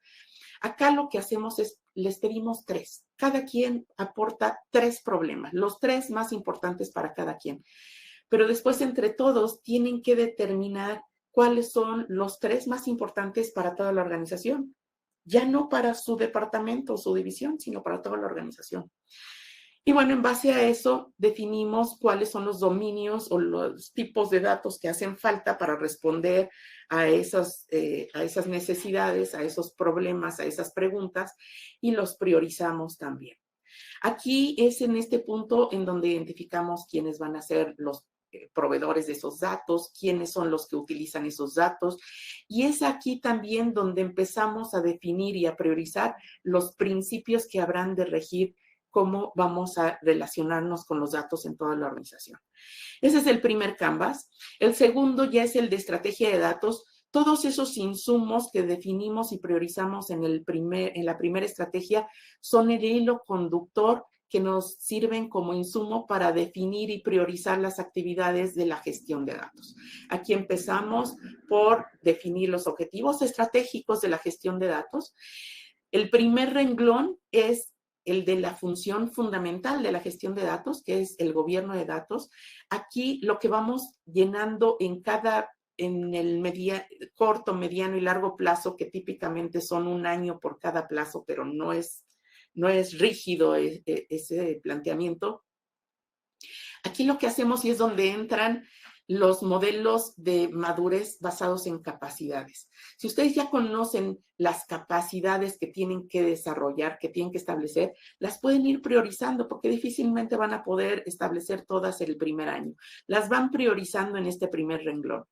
Acá lo que hacemos es, les pedimos 3. Cada quien aporta 3 problemas, los 3 más importantes para cada quien. Pero después entre todos tienen que determinar cuáles son los 3 más importantes para toda la organización. Ya no para su departamento o su división, sino para toda la organización. Y bueno, en base a eso definimos cuáles son los dominios o los tipos de datos que hacen falta para responder a esas necesidades, a esos problemas, a esas preguntas, y los priorizamos también. Aquí es en este punto en donde identificamos quiénes van a ser los proveedores de esos datos, quiénes son los que utilizan esos datos. Y es aquí también donde empezamos a definir y a priorizar los principios que habrán de regir cómo vamos a relacionarnos con los datos en toda la organización. Ese es el primer canvas. El segundo ya es el de estrategia de datos. Todos esos insumos que definimos y priorizamos en la primera estrategia son el hilo conductor que nos sirven como insumo para definir y priorizar las actividades de la gestión de datos. Aquí empezamos por definir los objetivos estratégicos de la gestión de datos. El primer renglón es el de la función fundamental de la gestión de datos, que es el gobierno de datos. Aquí lo que vamos llenando en el corto, mediano y largo plazo, que típicamente son un año por cada plazo, pero no es rígido ese planteamiento. Aquí lo que hacemos y es donde entran los modelos de madurez basados en capacidades. Si ustedes ya conocen las capacidades que tienen que desarrollar, que tienen que establecer, las pueden ir priorizando porque difícilmente van a poder establecer todas el primer año. Las van priorizando en este primer renglón.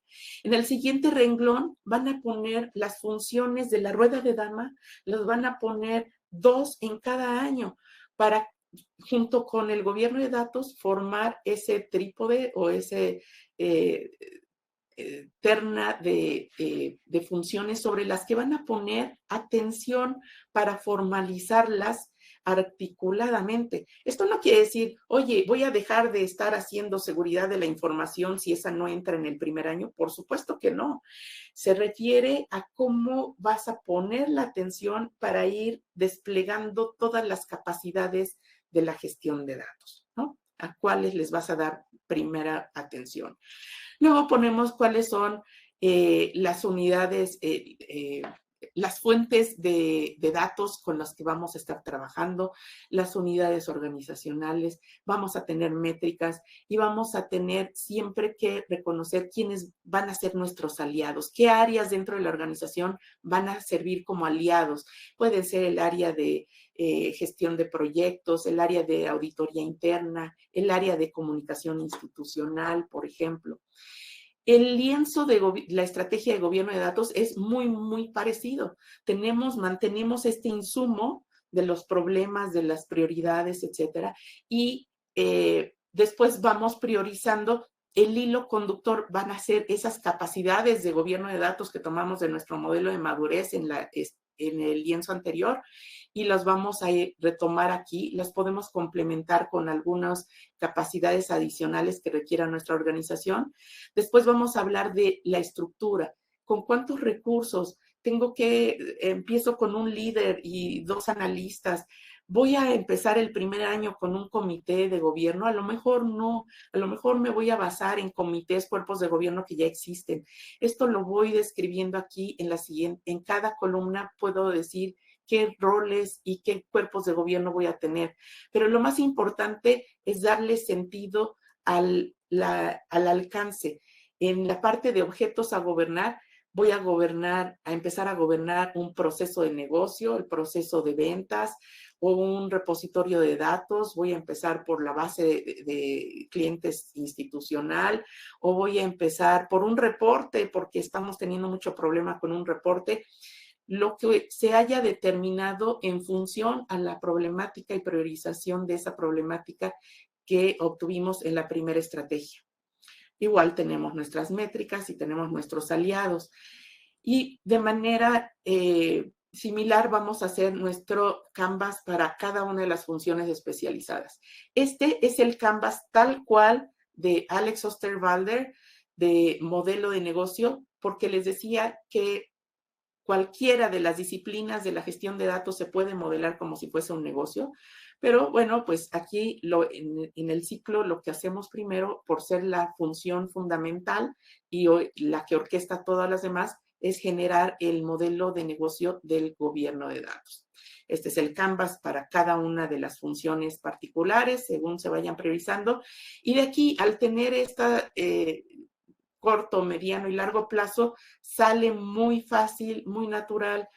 En el siguiente renglón van a poner las funciones de la rueda de dama, las van a poner 2 en cada año para, junto con el gobierno de datos, formar ese trípode o ese terna de funciones sobre las que van a poner atención para formalizarlas articuladamente. Esto no quiere decir, oye, voy a dejar de estar haciendo seguridad de la información si esa no entra en el primer año. Por supuesto que no. Se refiere a cómo vas a poner la atención para ir desplegando todas las capacidades de la gestión de datos, ¿no? A cuáles les vas a dar primera atención. Luego ponemos cuáles son las unidades las fuentes de datos con las que vamos a estar trabajando, las unidades organizacionales, vamos a tener métricas y vamos a tener siempre que reconocer quiénes van a ser nuestros aliados, qué áreas dentro de la organización van a servir como aliados. Puede ser el área de gestión de proyectos, el área de auditoría interna, el área de comunicación institucional, por ejemplo. El lienzo de la estrategia de gobierno de datos es muy, muy parecido. Mantenemos este insumo de los problemas, de las prioridades, etcétera, y después vamos priorizando. El hilo conductor van a ser esas capacidades de gobierno de datos que tomamos de nuestro modelo de madurez en el lienzo anterior y las vamos a retomar aquí. Las podemos complementar con algunas capacidades adicionales que requiera nuestra organización. Después vamos a hablar de la estructura. ¿Con cuántos recursos? Empiezo con un líder y 2 analistas. Voy a empezar el primer año con un comité de gobierno. A lo mejor no, a lo mejor me voy a basar en comités, cuerpos de gobierno que ya existen. Esto lo voy describiendo aquí en cada columna puedo decir qué roles y qué cuerpos de gobierno voy a tener. Pero lo más importante es darle sentido al alcance. En la parte de objetos a gobernar, voy a empezar a gobernar un proceso de negocio, el proceso de ventas o un repositorio de datos. Voy a empezar por la base de clientes institucional o voy a empezar por un reporte porque estamos teniendo mucho problema con un reporte. Lo que se haya determinado en función a la problemática y priorización de esa problemática que obtuvimos en la primera estrategia. Igual tenemos nuestras métricas y tenemos nuestros aliados. Y de manera similar vamos a hacer nuestro Canvas para cada una de las funciones especializadas. Este es el Canvas tal cual de Alex Osterwalder, de modelo de negocio, porque les decía que cualquiera de las disciplinas de la gestión de datos se puede modelar como si fuese un negocio, pero bueno, pues aquí en el ciclo lo que hacemos primero, por ser la función fundamental y la que orquesta todas las demás, es generar el modelo de negocio del gobierno de datos. Este es el Canvas para cada una de las funciones particulares, según se vayan priorizando. Y de aquí, al tener esta corto, mediano y largo plazo, sale muy fácil, muy natural,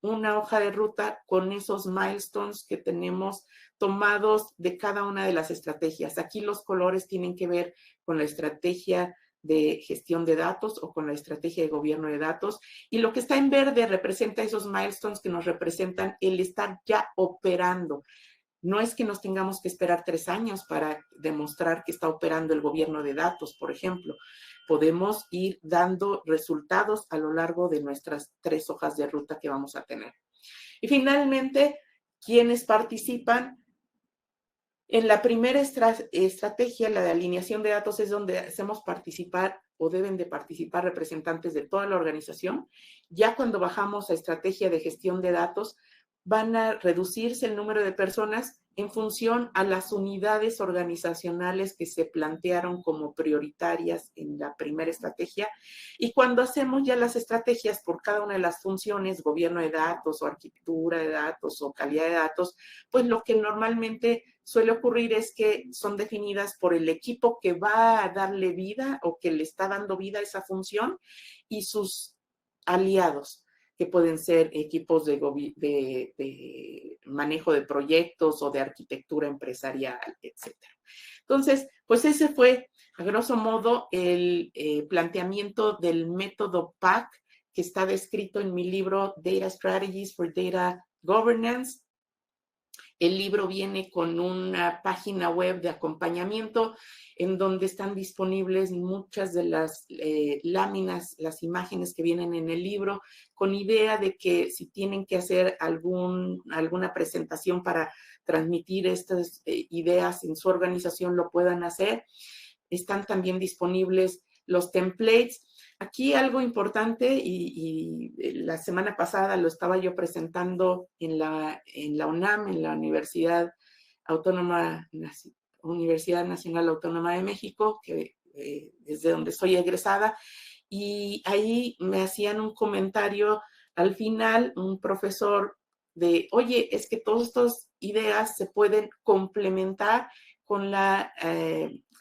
una hoja de ruta con esos milestones que tenemos tomados de cada una de las estrategias. Aquí los colores tienen que ver con la estrategia de gestión de datos o con la estrategia de gobierno de datos. Y lo que está en verde representa esos milestones que nos representan el estar ya operando. No es que nos tengamos que esperar 3 años para demostrar que está operando el gobierno de datos, por ejemplo. Podemos ir dando resultados a lo largo de nuestras 3 hojas de ruta que vamos a tener. Y finalmente, ¿quiénes participan? En la primera estrategia, la de alineación de datos, es donde hacemos participar o deben de participar representantes de toda la organización. Ya cuando bajamos a estrategia de gestión de datos, van a reducirse el número de personas en función a las unidades organizacionales que se plantearon como prioritarias en la primera estrategia. Y cuando hacemos ya las estrategias por cada una de las funciones, gobierno de datos o arquitectura de datos o calidad de datos, pues lo que normalmente suele ocurrir es que son definidas por el equipo que va a darle vida o que le está dando vida a esa función y sus aliados, que pueden ser equipos de manejo de proyectos o de arquitectura empresarial, etc. Entonces, pues ese fue, a grosso modo, el planteamiento del método PAC que está descrito en mi libro Data Strategies for Data Governance. El libro viene con una página web de acompañamiento en donde están disponibles muchas de las láminas, las imágenes que vienen en el libro, con idea de que si tienen que hacer alguna presentación para transmitir estas ideas en su organización, lo puedan hacer. Están también disponibles los templates. Aquí algo importante, y la semana pasada lo estaba yo presentando en la UNAM, en la Universidad Nacional Autónoma de México, que desde donde soy egresada, y ahí me hacían un comentario al final un profesor de, oye, es que todas estas ideas se pueden complementar con la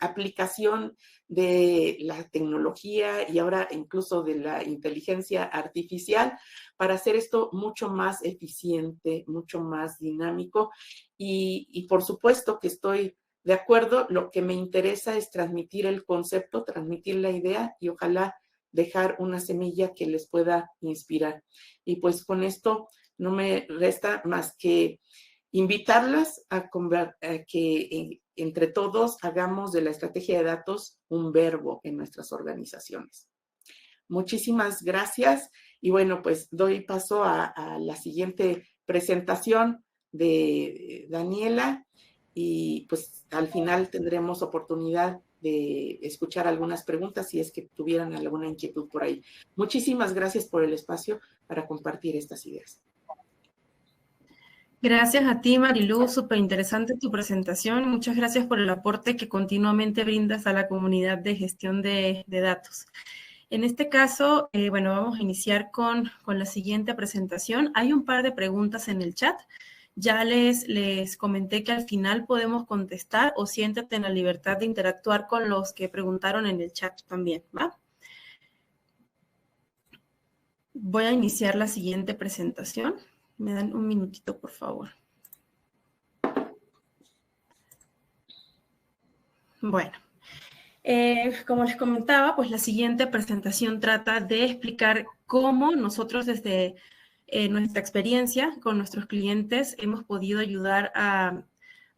aplicación de la tecnología y ahora incluso de la inteligencia artificial para hacer esto mucho más eficiente, mucho más dinámico. Y por supuesto que estoy de acuerdo, lo que me interesa es transmitir el concepto, transmitir la idea y ojalá dejar una semilla que les pueda inspirar. Y pues con esto no me resta más que invitarlas a que entre todos hagamos de la estrategia de datos un verbo en nuestras organizaciones. Muchísimas gracias y bueno, pues doy paso a la siguiente presentación de Daniela y pues al final tendremos oportunidad de escuchar algunas preguntas si es que tuvieran alguna inquietud por ahí. Muchísimas gracias por el espacio para compartir estas ideas. Gracias a ti, Marilú, súper interesante tu presentación. Muchas gracias por el aporte que continuamente brindas a la comunidad de gestión de datos. En este caso, bueno, vamos a iniciar con la siguiente presentación. Hay un par de preguntas en el chat. Ya les comenté que al final podemos contestar o siéntate en la libertad de interactuar con los que preguntaron en el chat también, ¿va? Voy a iniciar la siguiente presentación. Me dan un minutito, por favor. Bueno, como les comentaba, pues la siguiente presentación trata de explicar cómo nosotros desde nuestra experiencia con nuestros clientes hemos podido ayudar a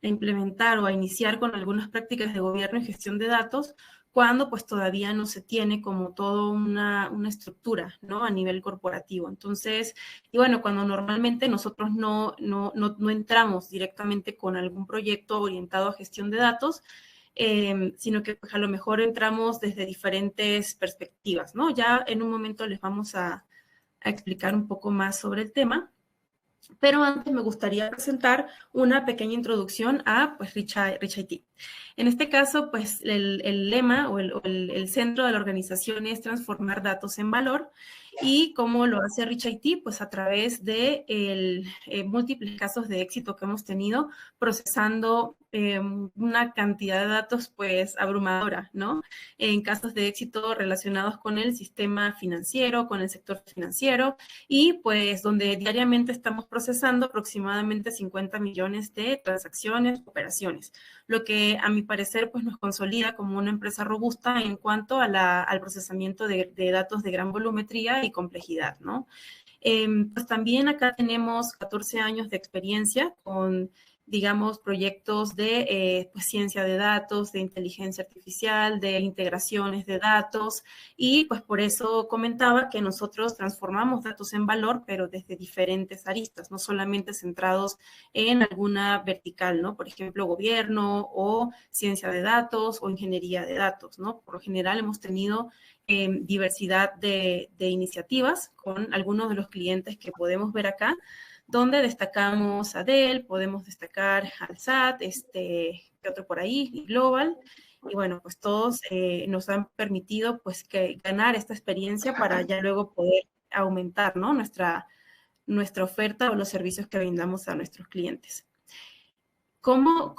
implementar o a iniciar con algunas prácticas de gobierno y gestión de datos cuando pues todavía no se tiene como toda una estructura, ¿no? A nivel corporativo. Entonces, y bueno, cuando normalmente nosotros no entramos directamente con algún proyecto orientado a gestión de datos, sino que pues, a lo mejor entramos desde diferentes perspectivas, ¿no? Ya en un momento les vamos a explicar un poco más sobre el tema. Pero antes me gustaría presentar una pequeña introducción a pues, Rich IT. En este caso, pues el lema o el centro de la organización es transformar datos en valor. ¿Y cómo lo hace Rich IT? Pues a través de múltiples casos de éxito que hemos tenido procesando una cantidad de datos pues abrumadora, ¿no? En casos de éxito relacionados con el sistema financiero, con el sector financiero y pues donde diariamente estamos procesando aproximadamente 50 millones de transacciones, operaciones, lo que a mi parecer pues nos consolida como una empresa robusta en cuanto a al procesamiento de datos de gran volumetría y complejidad, ¿no? Pues también acá tenemos 14 años de experiencia con, digamos, proyectos de pues, ciencia de datos, de inteligencia artificial, de integraciones de datos y pues por eso comentaba que nosotros transformamos datos en valor, pero desde diferentes aristas, no solamente centrados en alguna vertical, ¿no? Por ejemplo, gobierno o ciencia de datos o ingeniería de datos, ¿no? Por lo general hemos tenido diversidad de iniciativas con algunos de los clientes que podemos ver acá, donde destacamos a Dell, podemos destacar al SAT, ¿qué otro por ahí? Global. Y bueno, pues todos nos han permitido pues ganar esta experiencia para ya luego poder aumentar, ¿no? nuestra oferta o los servicios que brindamos a nuestros clientes. ¿Cómo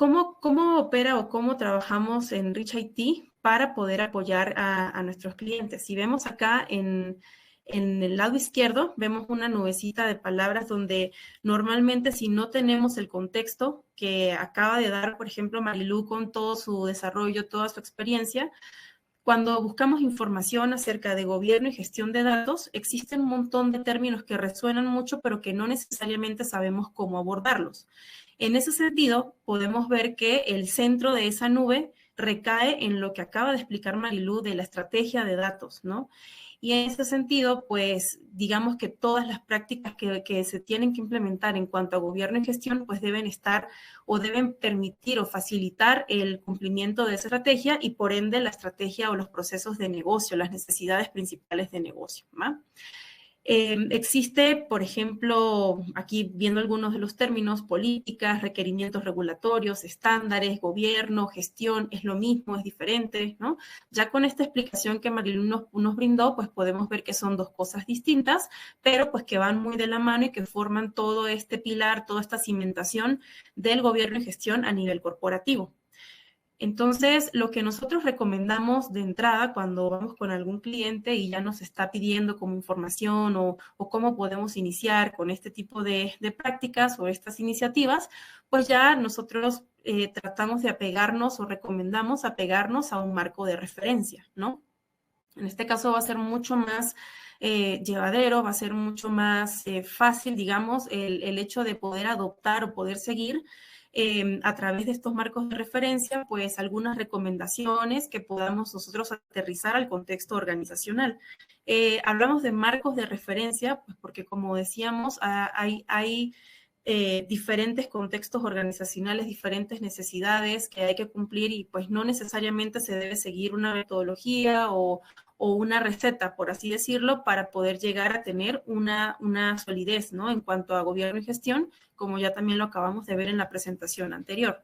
opera o cómo trabajamos en Rich IT para poder apoyar a nuestros clientes? Si vemos acá en el lado izquierdo, vemos una nubecita de palabras donde normalmente si no tenemos el contexto que acaba de dar, por ejemplo, Marilú con todo su desarrollo, toda su experiencia, cuando buscamos información acerca de gobierno y gestión de datos, existen un montón de términos que resuenan mucho, pero que no necesariamente sabemos cómo abordarlos. En ese sentido, podemos ver que el centro de esa nube recae en lo que acaba de explicar Marilú de la estrategia de datos, ¿no? Y en ese sentido, pues, digamos que todas las prácticas que se tienen que implementar en cuanto a gobierno y gestión, pues deben estar o deben permitir o facilitar el cumplimiento de esa estrategia y por ende la estrategia o los procesos de negocio, las necesidades principales de negocio, ¿no? Existe, por ejemplo, aquí viendo algunos de los términos, políticas, requerimientos regulatorios, estándares, gobierno, gestión, es lo mismo, es diferente, ¿no? Ya con esta explicación que Marilu nos brindó, pues podemos ver que son dos cosas distintas, pero pues que van muy de la mano y que forman todo este pilar, toda esta cimentación del gobierno y gestión a nivel corporativo. Entonces, lo que nosotros recomendamos de entrada cuando vamos con algún cliente y ya nos está pidiendo como información o cómo podemos iniciar con este tipo de prácticas o estas iniciativas, pues ya nosotros tratamos de apegarnos o recomendamos apegarnos a un marco de referencia, ¿no? En este caso va a ser mucho más llevadero, va a ser mucho más fácil, digamos, el hecho de poder adoptar o poder seguir a través de estos marcos de referencia, pues algunas recomendaciones que podamos nosotros aterrizar al contexto organizacional. Hablamos de marcos de referencia, pues porque como decíamos, hay diferentes contextos organizacionales, diferentes necesidades que hay que cumplir y pues no necesariamente se debe seguir una metodología o una receta, por así decirlo, para poder llegar a tener una solidez, ¿no? En cuanto a gobierno y gestión, como ya también lo acabamos de ver en la presentación anterior.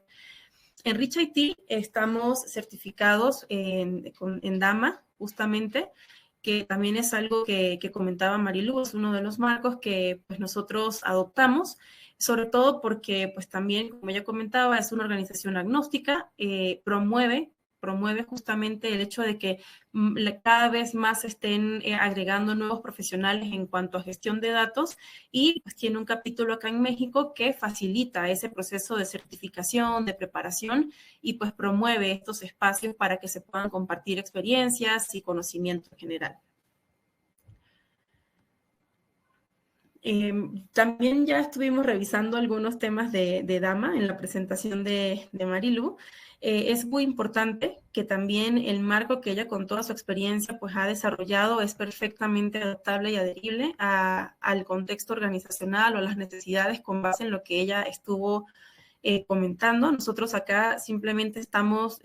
En Rich IT estamos certificados en DAMA, justamente, que también es algo que comentaba Marilu, es uno de los marcos que pues, nosotros adoptamos, sobre todo porque pues también, como ya comentaba, es una organización agnóstica, promueve justamente el hecho de que cada vez más estén agregando nuevos profesionales en cuanto a gestión de datos y pues tiene un capítulo acá en México que facilita ese proceso de certificación, de preparación y pues promueve estos espacios para que se puedan compartir experiencias y conocimiento en general. También ya estuvimos revisando algunos temas de DAMA en la presentación de Marilu. Es muy importante que también el marco que ella con toda su experiencia pues ha desarrollado es perfectamente adaptable y adherible al contexto organizacional o a las necesidades con base en lo que ella estuvo comentando. Nosotros acá simplemente estamos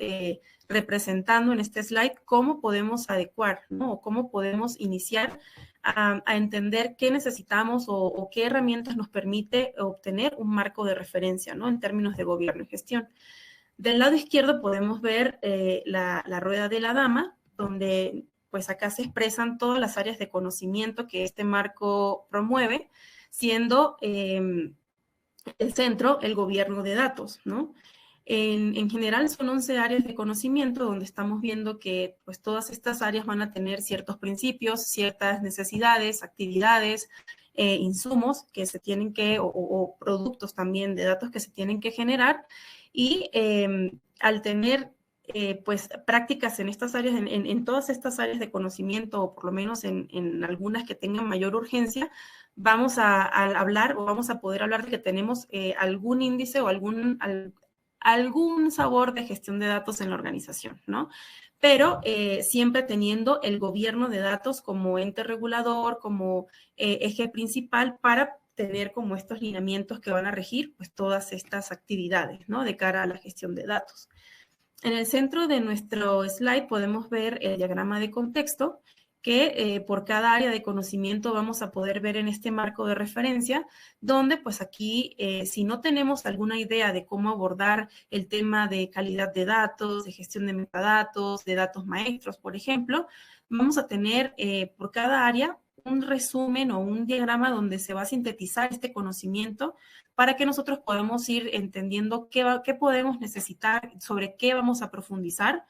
representando en este slide cómo podemos adecuar, ¿no? O cómo podemos iniciar a entender qué necesitamos o qué herramientas nos permite obtener un marco de referencia, ¿no? En términos de gobierno y gestión. Del lado izquierdo podemos ver la rueda de la dama, donde pues acá se expresan todas las áreas de conocimiento que este marco promueve, siendo el centro el gobierno de datos, ¿no? En general son 11 áreas de conocimiento donde estamos viendo que pues todas estas áreas van a tener ciertos principios, ciertas necesidades, actividades, insumos que se tienen que, o productos también de datos que se tienen que generar y al tener pues prácticas en estas áreas, en todas estas áreas de conocimiento o por lo menos en algunas que tengan mayor urgencia, vamos a hablar o vamos a poder hablar de que tenemos algún índice o algún sabor de gestión de datos en la organización, ¿no? Pero siempre teniendo el gobierno de datos como ente regulador, como eje principal para tener como estos lineamientos que van a regir pues todas estas actividades, ¿no? De cara a la gestión de datos. En el centro de nuestro slide podemos ver el diagrama de contexto que por cada área de conocimiento vamos a poder ver en este marco de referencia, donde pues aquí si no tenemos alguna idea de cómo abordar el tema de calidad de datos, de gestión de metadatos, de datos maestros, por ejemplo, vamos a tener por cada área un resumen o un diagrama donde se va a sintetizar este conocimiento para que nosotros podamos ir entendiendo qué podemos necesitar, sobre qué vamos a profundizar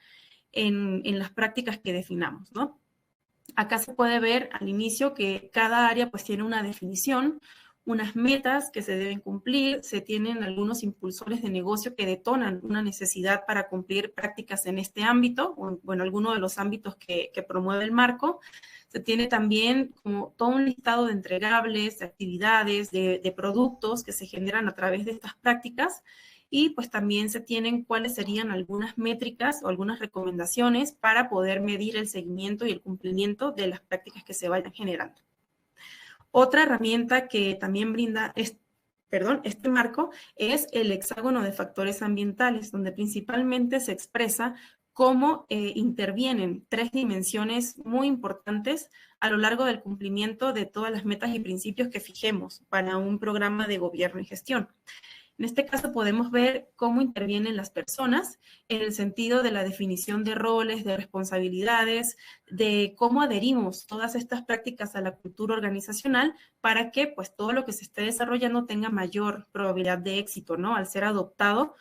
en las prácticas que definamos, ¿no? Acá se puede ver al inicio que cada área pues tiene una definición, unas metas que se deben cumplir, se tienen algunos impulsores de negocio que detonan una necesidad para cumplir prácticas en este ámbito, o bueno, alguno de los ámbitos que promueve el marco. Se tiene también como todo un listado de entregables, de actividades, de productos que se generan a través de estas prácticas y pues también se tienen cuáles serían algunas métricas o algunas recomendaciones para poder medir el seguimiento y el cumplimiento de las prácticas que se vayan generando. Otra herramienta que también brinda este marco es el hexágono de factores ambientales, donde principalmente se expresa cómo intervienen 3 dimensiones muy importantes a lo largo del cumplimiento de todas las metas y principios que fijemos para un programa de gobierno y gestión. En este caso podemos ver cómo intervienen las personas en el sentido de la definición de roles, de responsabilidades, de cómo adherimos todas estas prácticas a la cultura organizacional para que pues todo lo que se esté desarrollando tenga mayor probabilidad de éxito, ¿no? Al ser adoptado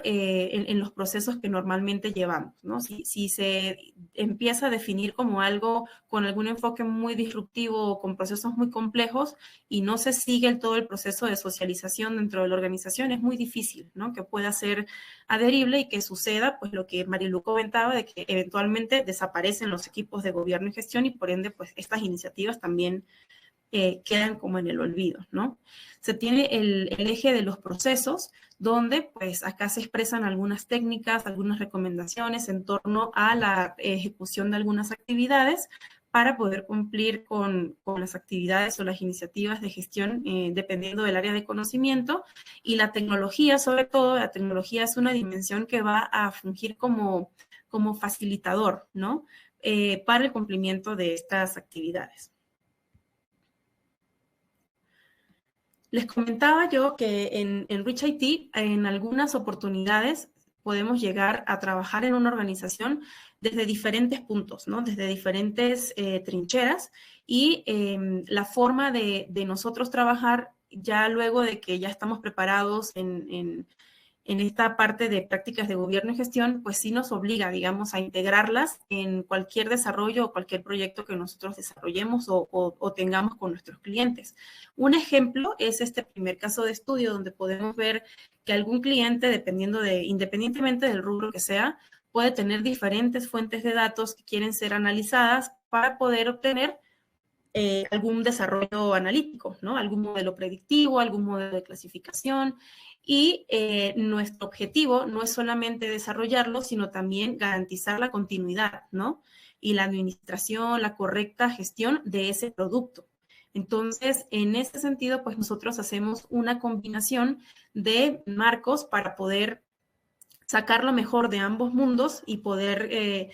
en los procesos que normalmente llevamos, ¿no? Si se empieza a definir como algo con algún enfoque muy disruptivo o con procesos muy complejos y no se sigue todo el proceso de socialización dentro de la organización, es muy difícil, ¿no? Que pueda ser adherible y que suceda, pues lo que Marilu comentaba, de que eventualmente desaparecen los equipos de gobierno y gestión y por ende, pues estas iniciativas también quedan como en el olvido, ¿no? Se tiene el eje de los procesos, donde pues acá se expresan algunas técnicas, algunas recomendaciones en torno a la ejecución de algunas actividades para poder cumplir con las actividades o las iniciativas de gestión dependiendo del área de conocimiento. Y la tecnología, sobre todo, la tecnología es una dimensión que va a fungir como facilitador, ¿no? Para el cumplimiento de estas actividades. Les comentaba yo que en Reach IT, en algunas oportunidades, podemos llegar a trabajar en una organización desde diferentes puntos, ¿no? Desde diferentes trincheras y la forma de nosotros trabajar ya luego de que ya estamos preparados en esta parte de prácticas de gobierno y gestión, pues sí nos obliga, digamos, a integrarlas en cualquier desarrollo o cualquier proyecto que nosotros desarrollemos o tengamos con nuestros clientes. Un ejemplo es este primer caso de estudio donde podemos ver que algún cliente, independientemente del rubro que sea, puede tener diferentes fuentes de datos que quieren ser analizadas para poder obtener algún desarrollo analítico, ¿no? Algún modelo predictivo, algún modelo de clasificación. Y nuestro objetivo no es solamente desarrollarlo, sino también garantizar la continuidad, ¿no? Y la administración, la correcta gestión de ese producto. Entonces, en este sentido, pues nosotros hacemos una combinación de marcos para poder sacar lo mejor de ambos mundos y poder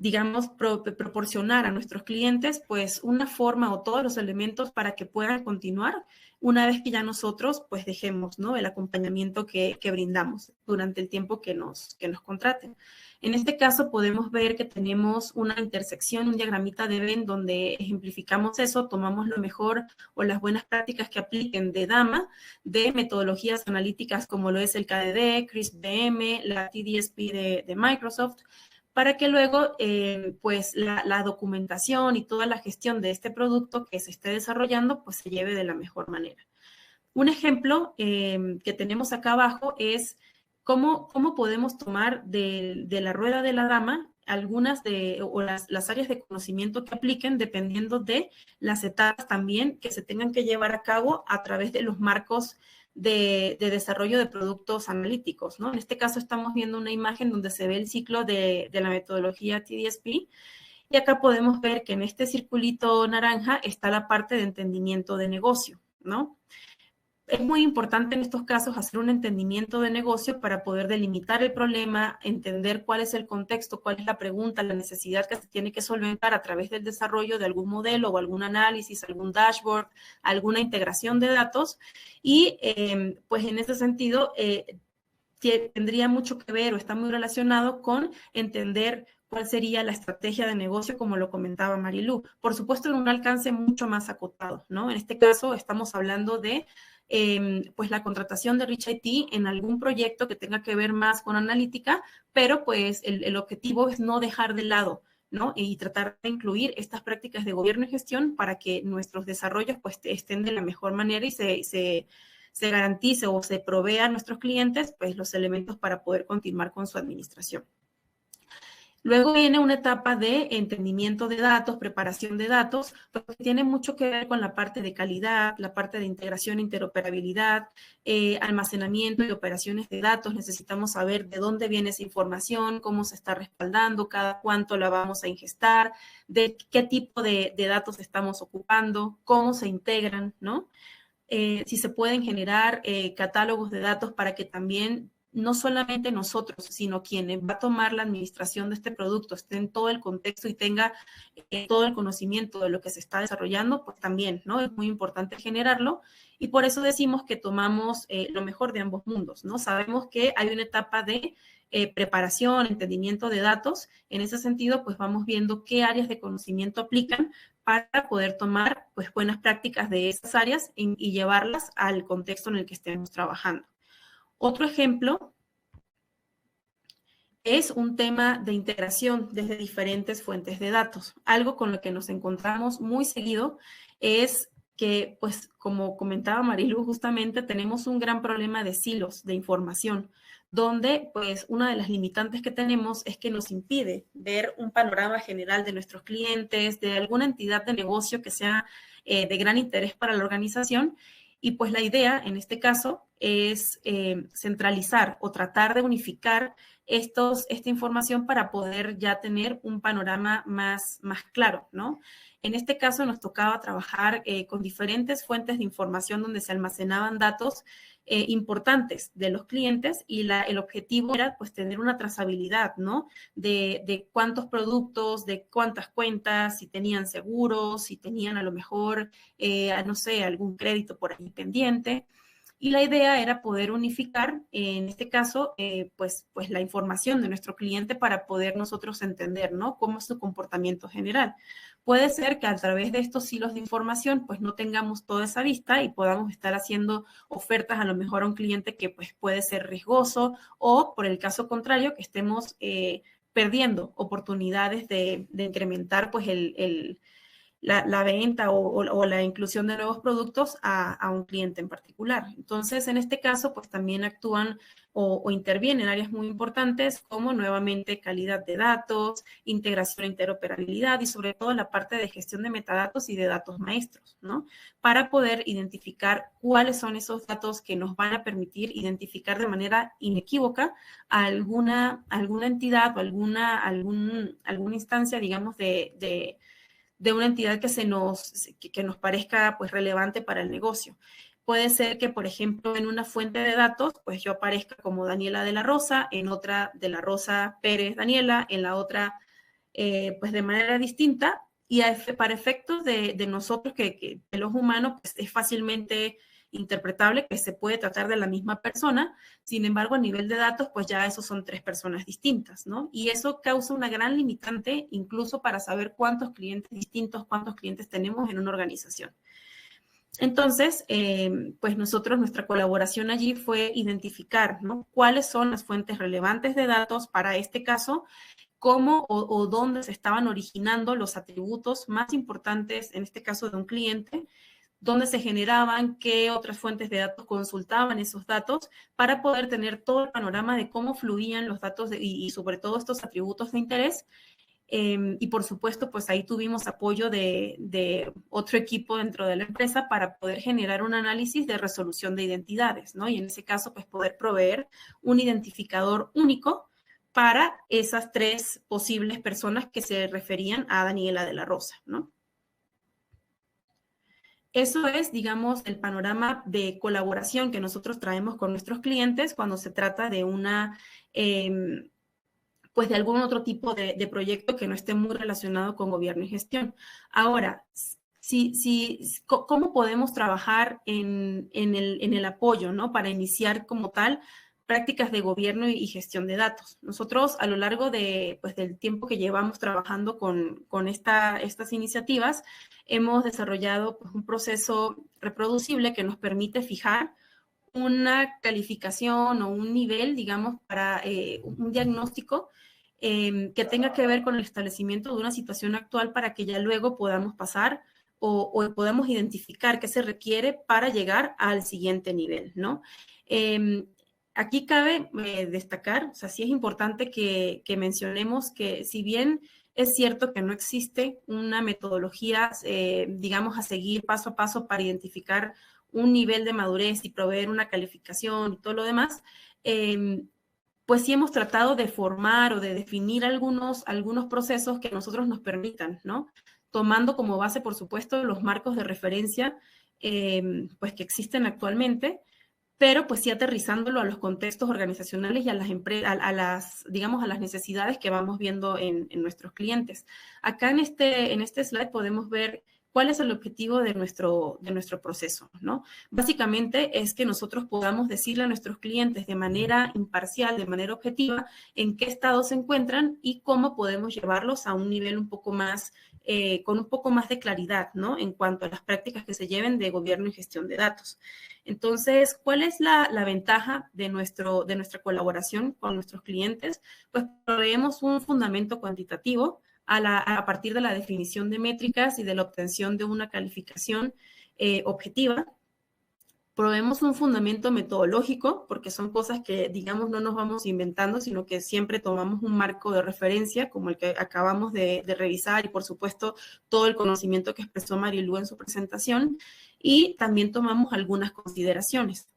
digamos, proporcionar a nuestros clientes, pues, una forma o todos los elementos para que puedan continuar una vez que ya nosotros, pues, dejemos, ¿no? El acompañamiento que brindamos durante el tiempo que nos contraten. En este caso, podemos ver que tenemos una intersección, un diagramita de Venn donde ejemplificamos eso, tomamos lo mejor o las buenas prácticas que apliquen de DAMA, de metodologías analíticas como lo es el KDD, CRISP-DM, la TDSP de Microsoft, para que luego, pues, la documentación y toda la gestión de este producto que se esté desarrollando, pues, se lleve de la mejor manera. Un ejemplo que tenemos acá abajo es cómo podemos tomar de la rueda de la dama algunas las áreas de conocimiento que apliquen dependiendo de las etapas también que se tengan que llevar a cabo a través de los marcos de desarrollo de productos analíticos, ¿no? En este caso estamos viendo una imagen donde se ve el ciclo de la metodología TDSP y acá podemos ver que en este circulito naranja está la parte de entendimiento de negocio, ¿no? Es muy importante en estos casos hacer un entendimiento de negocio para poder delimitar el problema, entender cuál es el contexto, cuál es la pregunta, la necesidad que se tiene que solventar a través del desarrollo de algún modelo o algún análisis, algún dashboard, alguna integración de datos. Y pues en ese sentido tendría mucho que ver o está muy relacionado con entender cuál sería la estrategia de negocio, como lo comentaba Marilu. Por supuesto, en un alcance mucho más acotado, ¿no? En este caso, estamos hablando de pues la contratación de Reach IT en algún proyecto que tenga que ver más con analítica, pero pues el objetivo es no dejar de lado, ¿no? Y tratar de incluir estas prácticas de gobierno y gestión para que nuestros desarrollos pues estén de la mejor manera y se garantice o se provea a nuestros clientes pues los elementos para poder continuar con su administración. Luego viene una etapa de entendimiento de datos, preparación de datos, porque tiene mucho que ver con la parte de calidad, la parte de integración e interoperabilidad, almacenamiento y operaciones de datos. Necesitamos saber de dónde viene esa información, cómo se está respaldando, cada cuánto la vamos a ingestar, de qué tipo de datos estamos ocupando, cómo se integran, ¿no? Si se pueden generar catálogos de datos para que también no solamente nosotros, sino quien va a tomar la administración de este producto esté en todo el contexto y tenga todo el conocimiento de lo que se está desarrollando, pues también, ¿no? Es muy importante generarlo y por eso decimos que tomamos lo mejor de ambos mundos, ¿no? Sabemos que hay una etapa de preparación, entendimiento de datos. En ese sentido, pues vamos viendo qué áreas de conocimiento aplican para poder tomar pues buenas prácticas de esas áreas y llevarlas al contexto en el que estemos trabajando. Otro ejemplo es un tema de integración desde diferentes fuentes de datos. Algo con lo que nos encontramos muy seguido es que, pues, como comentaba Marilu, justamente tenemos un gran problema de silos de información, donde, pues, una de las limitantes que tenemos es que nos impide ver un panorama general de nuestros clientes, de alguna entidad de negocio que sea de gran interés para la organización. Y pues la idea, en este caso, es centralizar o tratar de unificar esta información para poder ya tener un panorama más claro, ¿no? En este caso nos tocaba trabajar con diferentes fuentes de información donde se almacenaban datos importantes de los clientes y el objetivo era pues tener una trazabilidad, ¿no? De cuántos productos, de cuántas cuentas, si tenían seguros, si tenían a lo mejor, no sé, algún crédito por ahí pendiente. Y la idea era poder unificar, en este caso, pues la información de nuestro cliente para poder nosotros entender, ¿no? Cómo es su comportamiento general. Puede ser que a través de estos hilos de información, pues no tengamos toda esa vista y podamos estar haciendo ofertas a lo mejor a un cliente que pues puede ser riesgoso o, por el caso contrario, que estemos perdiendo oportunidades de incrementar pues la venta o la inclusión de nuevos productos a un cliente en particular. Entonces, en este caso, pues también actúan o intervienen áreas muy importantes como nuevamente calidad de datos, integración e interoperabilidad y sobre todo la parte de gestión de metadatos y de datos maestros, ¿no? Para poder identificar cuáles son esos datos que nos van a permitir identificar de manera inequívoca a alguna entidad o alguna instancia, digamos, de una entidad que nos parezca pues relevante para el negocio. Puede ser que, por ejemplo, en una fuente de datos, pues yo aparezca como Daniela de la Rosa, en otra de la Rosa Pérez Daniela, en la otra pues de manera distinta y para efectos de nosotros que los humanos pues es fácilmente interpretable que se puede tratar de la misma persona, sin embargo a nivel de datos pues ya esos son 3 personas distintas, ¿no? Y eso causa una gran limitante incluso para saber cuántos clientes distintos, cuántos clientes tenemos en una organización. Entonces, pues nuestra colaboración allí fue identificar, ¿no? Cuáles son las fuentes relevantes de datos para este caso, cómo o dónde se estaban originando los atributos más importantes, en este caso de un cliente, dónde se generaban, qué otras fuentes de datos consultaban esos datos para poder tener todo el panorama de cómo fluían los datos y sobre todo estos atributos de interés. Y por supuesto, pues ahí tuvimos apoyo de otro equipo dentro de la empresa para poder generar un análisis de resolución de identidades, ¿no? Y en ese caso, pues poder proveer un identificador único para esas 3 posibles personas que se referían a Daniela de la Rosa, ¿no? Eso es, digamos, el panorama de colaboración que nosotros traemos con nuestros clientes cuando se trata de pues de algún otro tipo de proyecto que no esté muy relacionado con gobierno y gestión. Ahora, ¿cómo podemos trabajar en el apoyo, ¿no? Para iniciar como tal prácticas de gobierno y gestión de datos. Nosotros a lo largo pues, del tiempo que llevamos trabajando con estas iniciativas, hemos desarrollado pues, un proceso reproducible que nos permite fijar una calificación o un nivel, digamos, para un diagnóstico que tenga que ver con el establecimiento de una situación actual para que ya luego podamos pasar o podamos identificar qué se requiere para llegar al siguiente nivel, ¿no? Aquí cabe destacar, o sea, sí es importante que mencionemos que si bien es cierto que no existe una metodología, digamos, a seguir paso a paso para identificar un nivel de madurez y proveer una calificación y todo lo demás, pues sí hemos tratado de formar o de definir algunos procesos que a nosotros nos permitan, ¿no? Tomando como base, por supuesto, los marcos de referencia pues que existen actualmente, pero pues sí aterrizándolo a los contextos organizacionales y a las digamos, a las necesidades que vamos viendo en nuestros clientes. Acá en este slide podemos ver cuál es el objetivo de nuestro proceso, ¿no? Básicamente es que nosotros podamos decirle a nuestros clientes de manera imparcial, de manera objetiva, en qué estado se encuentran y cómo podemos llevarlos a un nivel un poco más, con un poco más de claridad, ¿no? En cuanto a las prácticas que se lleven de gobierno y gestión de datos. Entonces, ¿cuál es la ventaja de nuestra colaboración con nuestros clientes? Pues proveemos un fundamento cuantitativo a partir de la definición de métricas y de la obtención de una calificación objetiva. Proveemos un fundamento metodológico, porque son cosas que, digamos, no nos vamos inventando, sino que siempre tomamos un marco de referencia, como el que acabamos de revisar, y por supuesto todo el conocimiento que expresó Marilu en su presentación, y también tomamos algunas consideraciones.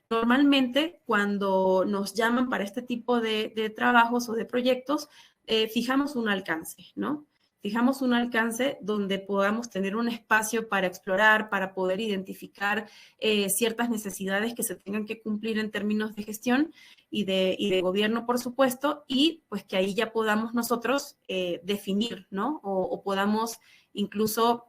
Normalmente, cuando nos llaman para este tipo de trabajos o de proyectos, fijamos un alcance, ¿no? Fijamos un alcance donde podamos tener un espacio para explorar, para poder identificar ciertas necesidades que se tengan que cumplir en términos de gestión y de gobierno, por supuesto, y pues que ahí ya podamos nosotros definir, ¿no? O podamos incluso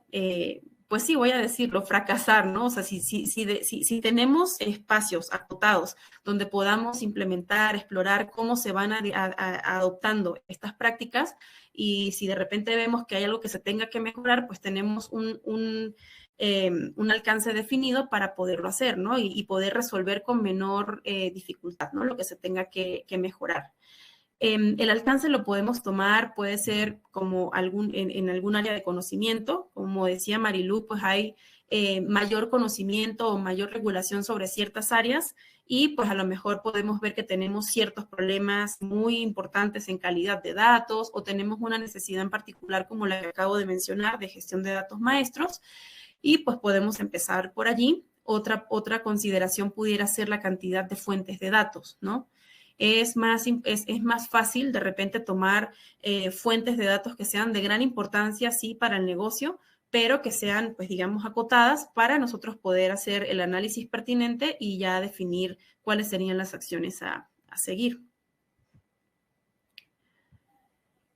pues sí, voy a decirlo, fracasar, ¿no? O sea, si tenemos espacios acotados donde podamos implementar, explorar cómo se van adoptando estas prácticas, y si de repente vemos que hay algo que se tenga que mejorar, pues tenemos un alcance definido para poderlo hacer, ¿no? Y poder resolver con menor dificultad, ¿no? Lo que se tenga que mejorar. El alcance lo podemos tomar, puede ser como en algún área de conocimiento, como decía Marilu, pues hay mayor conocimiento o mayor regulación sobre ciertas áreas y pues a lo mejor podemos ver que tenemos ciertos problemas muy importantes en calidad de datos o tenemos una necesidad en particular como la que acabo de mencionar de gestión de datos maestros y pues podemos empezar por allí. Otra consideración pudiera ser la cantidad de fuentes de datos, ¿no? Es más fácil de repente tomar fuentes de datos que sean de gran importancia, sí, para el negocio, pero que sean, pues digamos, acotadas para nosotros poder hacer el análisis pertinente y ya definir cuáles serían las acciones a seguir.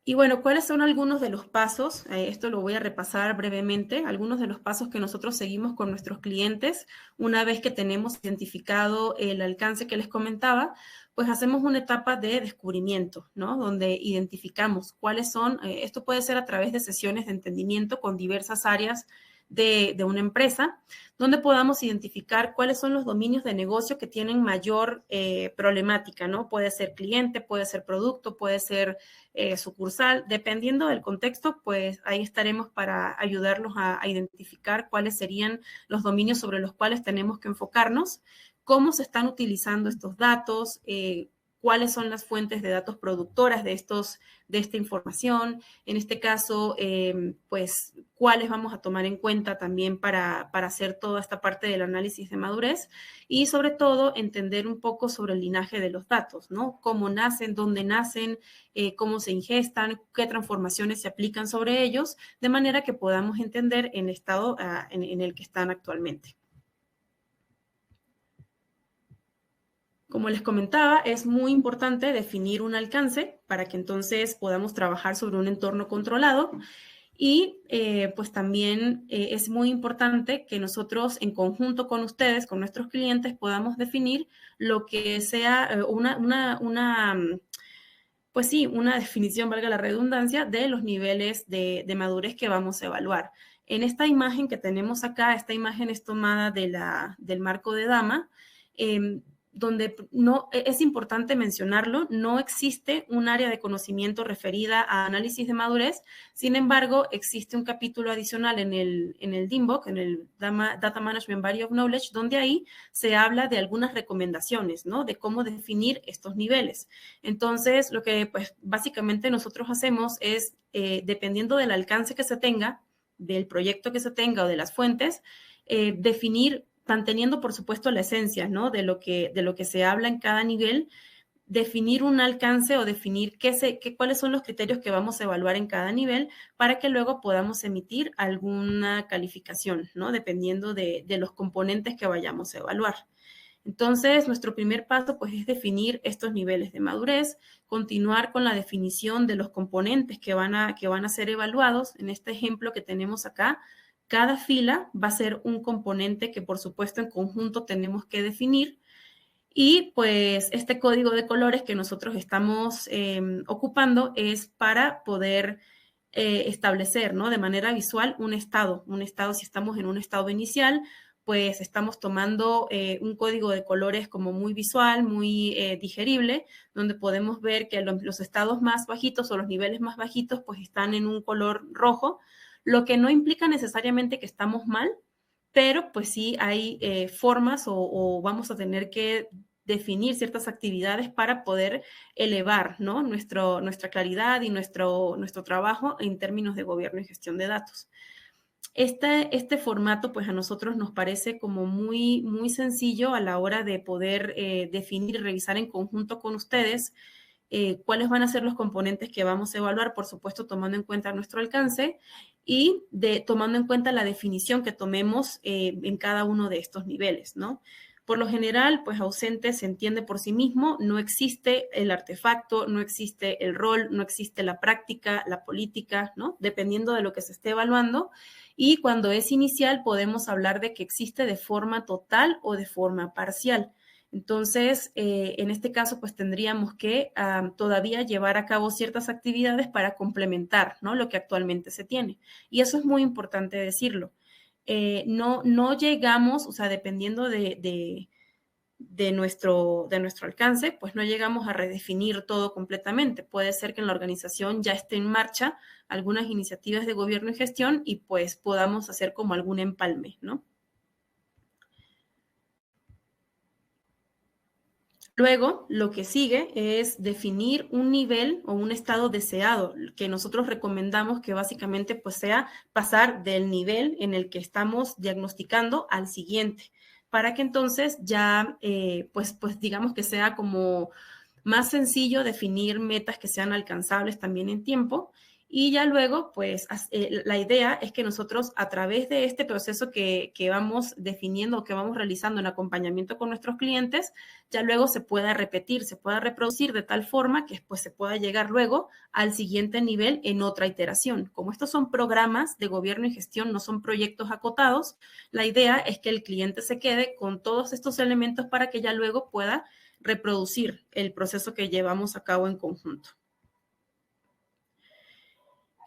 Y bueno, ¿cuáles son algunos de los pasos? Esto lo voy a repasar brevemente. Algunos de los pasos que nosotros seguimos con nuestros clientes una vez que tenemos identificado el alcance que les comentaba, pues hacemos una etapa de descubrimiento, ¿no? Donde identificamos cuáles son, esto puede ser a través de sesiones de entendimiento con diversas áreas de una empresa, donde podamos identificar cuáles son los dominios de negocio que tienen mayor problemática, ¿no? Puede ser cliente, puede ser producto, puede ser sucursal, dependiendo del contexto, pues ahí estaremos para ayudarlos a identificar cuáles serían los dominios sobre los cuales tenemos que enfocarnos, cómo se están utilizando estos datos, cuáles son las fuentes de datos productoras de esta información, en este caso, pues, cuáles vamos a tomar en cuenta también para hacer toda esta parte del análisis de madurez y, sobre todo, entender un poco sobre el linaje de los datos, ¿no? Cómo nacen, dónde nacen, cómo se ingestan, qué transformaciones se aplican sobre ellos, de manera que podamos entender el estado en el que están actualmente. Como les comentaba, es muy importante definir un alcance para que entonces podamos trabajar sobre un entorno controlado y pues también es muy importante que nosotros en conjunto con ustedes, con nuestros clientes, podamos definir lo que sea pues sí, una definición, valga la redundancia, de los niveles de madurez que vamos a evaluar. En esta imagen que tenemos acá, esta imagen es tomada del marco de Dama, donde no, es importante mencionarlo, no existe un área de conocimiento referida a análisis de madurez, sin embargo, existe un capítulo adicional en el DMBOK, en el Data Management Body of Knowledge, donde ahí se habla de algunas recomendaciones, ¿no? De cómo definir estos niveles. Entonces, lo que pues básicamente nosotros hacemos es, dependiendo del alcance que se tenga, del proyecto que se tenga o de las fuentes, definir, manteniendo, por supuesto, la esencia, ¿no? De lo que se habla en cada nivel, definir un alcance o definir cuáles son los criterios que vamos a evaluar en cada nivel para que luego podamos emitir alguna calificación, ¿no? Dependiendo de los componentes que vayamos a evaluar. Entonces, nuestro primer paso pues es definir estos niveles de madurez, continuar con la definición de los componentes que van a ser evaluados. En este ejemplo que tenemos acá, cada fila va a ser un componente que, por supuesto, en conjunto tenemos que definir. Y pues este código de colores que nosotros estamos ocupando es para poder establecer, ¿no? De manera visual un estado. Si estamos en un estado inicial, pues estamos tomando un código de colores como muy visual, muy digerible, donde podemos ver que los estados más bajitos o los niveles más bajitos pues están en un color rojo, lo que no implica necesariamente que estamos mal, pero pues sí hay formas o vamos a tener que definir ciertas actividades para poder elevar, ¿no? Nuestra claridad y nuestro trabajo en términos de gobierno y gestión de datos. Este formato, pues a nosotros nos parece como muy, muy sencillo a la hora de poder definir y revisar en conjunto con ustedes cuáles van a ser los componentes que vamos a evaluar, por supuesto, tomando en cuenta nuestro alcance y tomando en cuenta la definición que tomemos en cada uno de estos niveles, ¿no? Por lo general, pues ausente se entiende por sí mismo, no existe el artefacto, no existe el rol, no existe la práctica, la política, ¿no? Dependiendo de lo que se esté evaluando. Y cuando es inicial, podemos hablar de que existe de forma total o de forma parcial. Entonces, en este caso, pues tendríamos que todavía llevar a cabo ciertas actividades para complementar, ¿no? Lo que actualmente se tiene. Y eso es muy importante decirlo. No llegamos, o sea, dependiendo de nuestro alcance, pues no llegamos a redefinir todo completamente. Puede ser que en la organización ya esté en marcha algunas iniciativas de gobierno y gestión y pues podamos hacer como algún empalme, ¿no? Luego, lo que sigue es definir un nivel o un estado deseado, que nosotros recomendamos que básicamente pues sea pasar del nivel en el que estamos diagnosticando al siguiente, para que entonces ya pues digamos que sea como más sencillo definir metas que sean alcanzables también en tiempo. Y ya luego, pues la idea es que nosotros a través de este proceso que vamos definiendo o que vamos realizando en acompañamiento con nuestros clientes, ya luego se pueda repetir, se pueda reproducir de tal forma que pues, se pueda llegar luego al siguiente nivel en otra iteración. Como estos son programas de gobierno y gestión, no son proyectos acotados, la idea es que el cliente se quede con todos estos elementos para que ya luego pueda reproducir el proceso que llevamos a cabo en conjunto.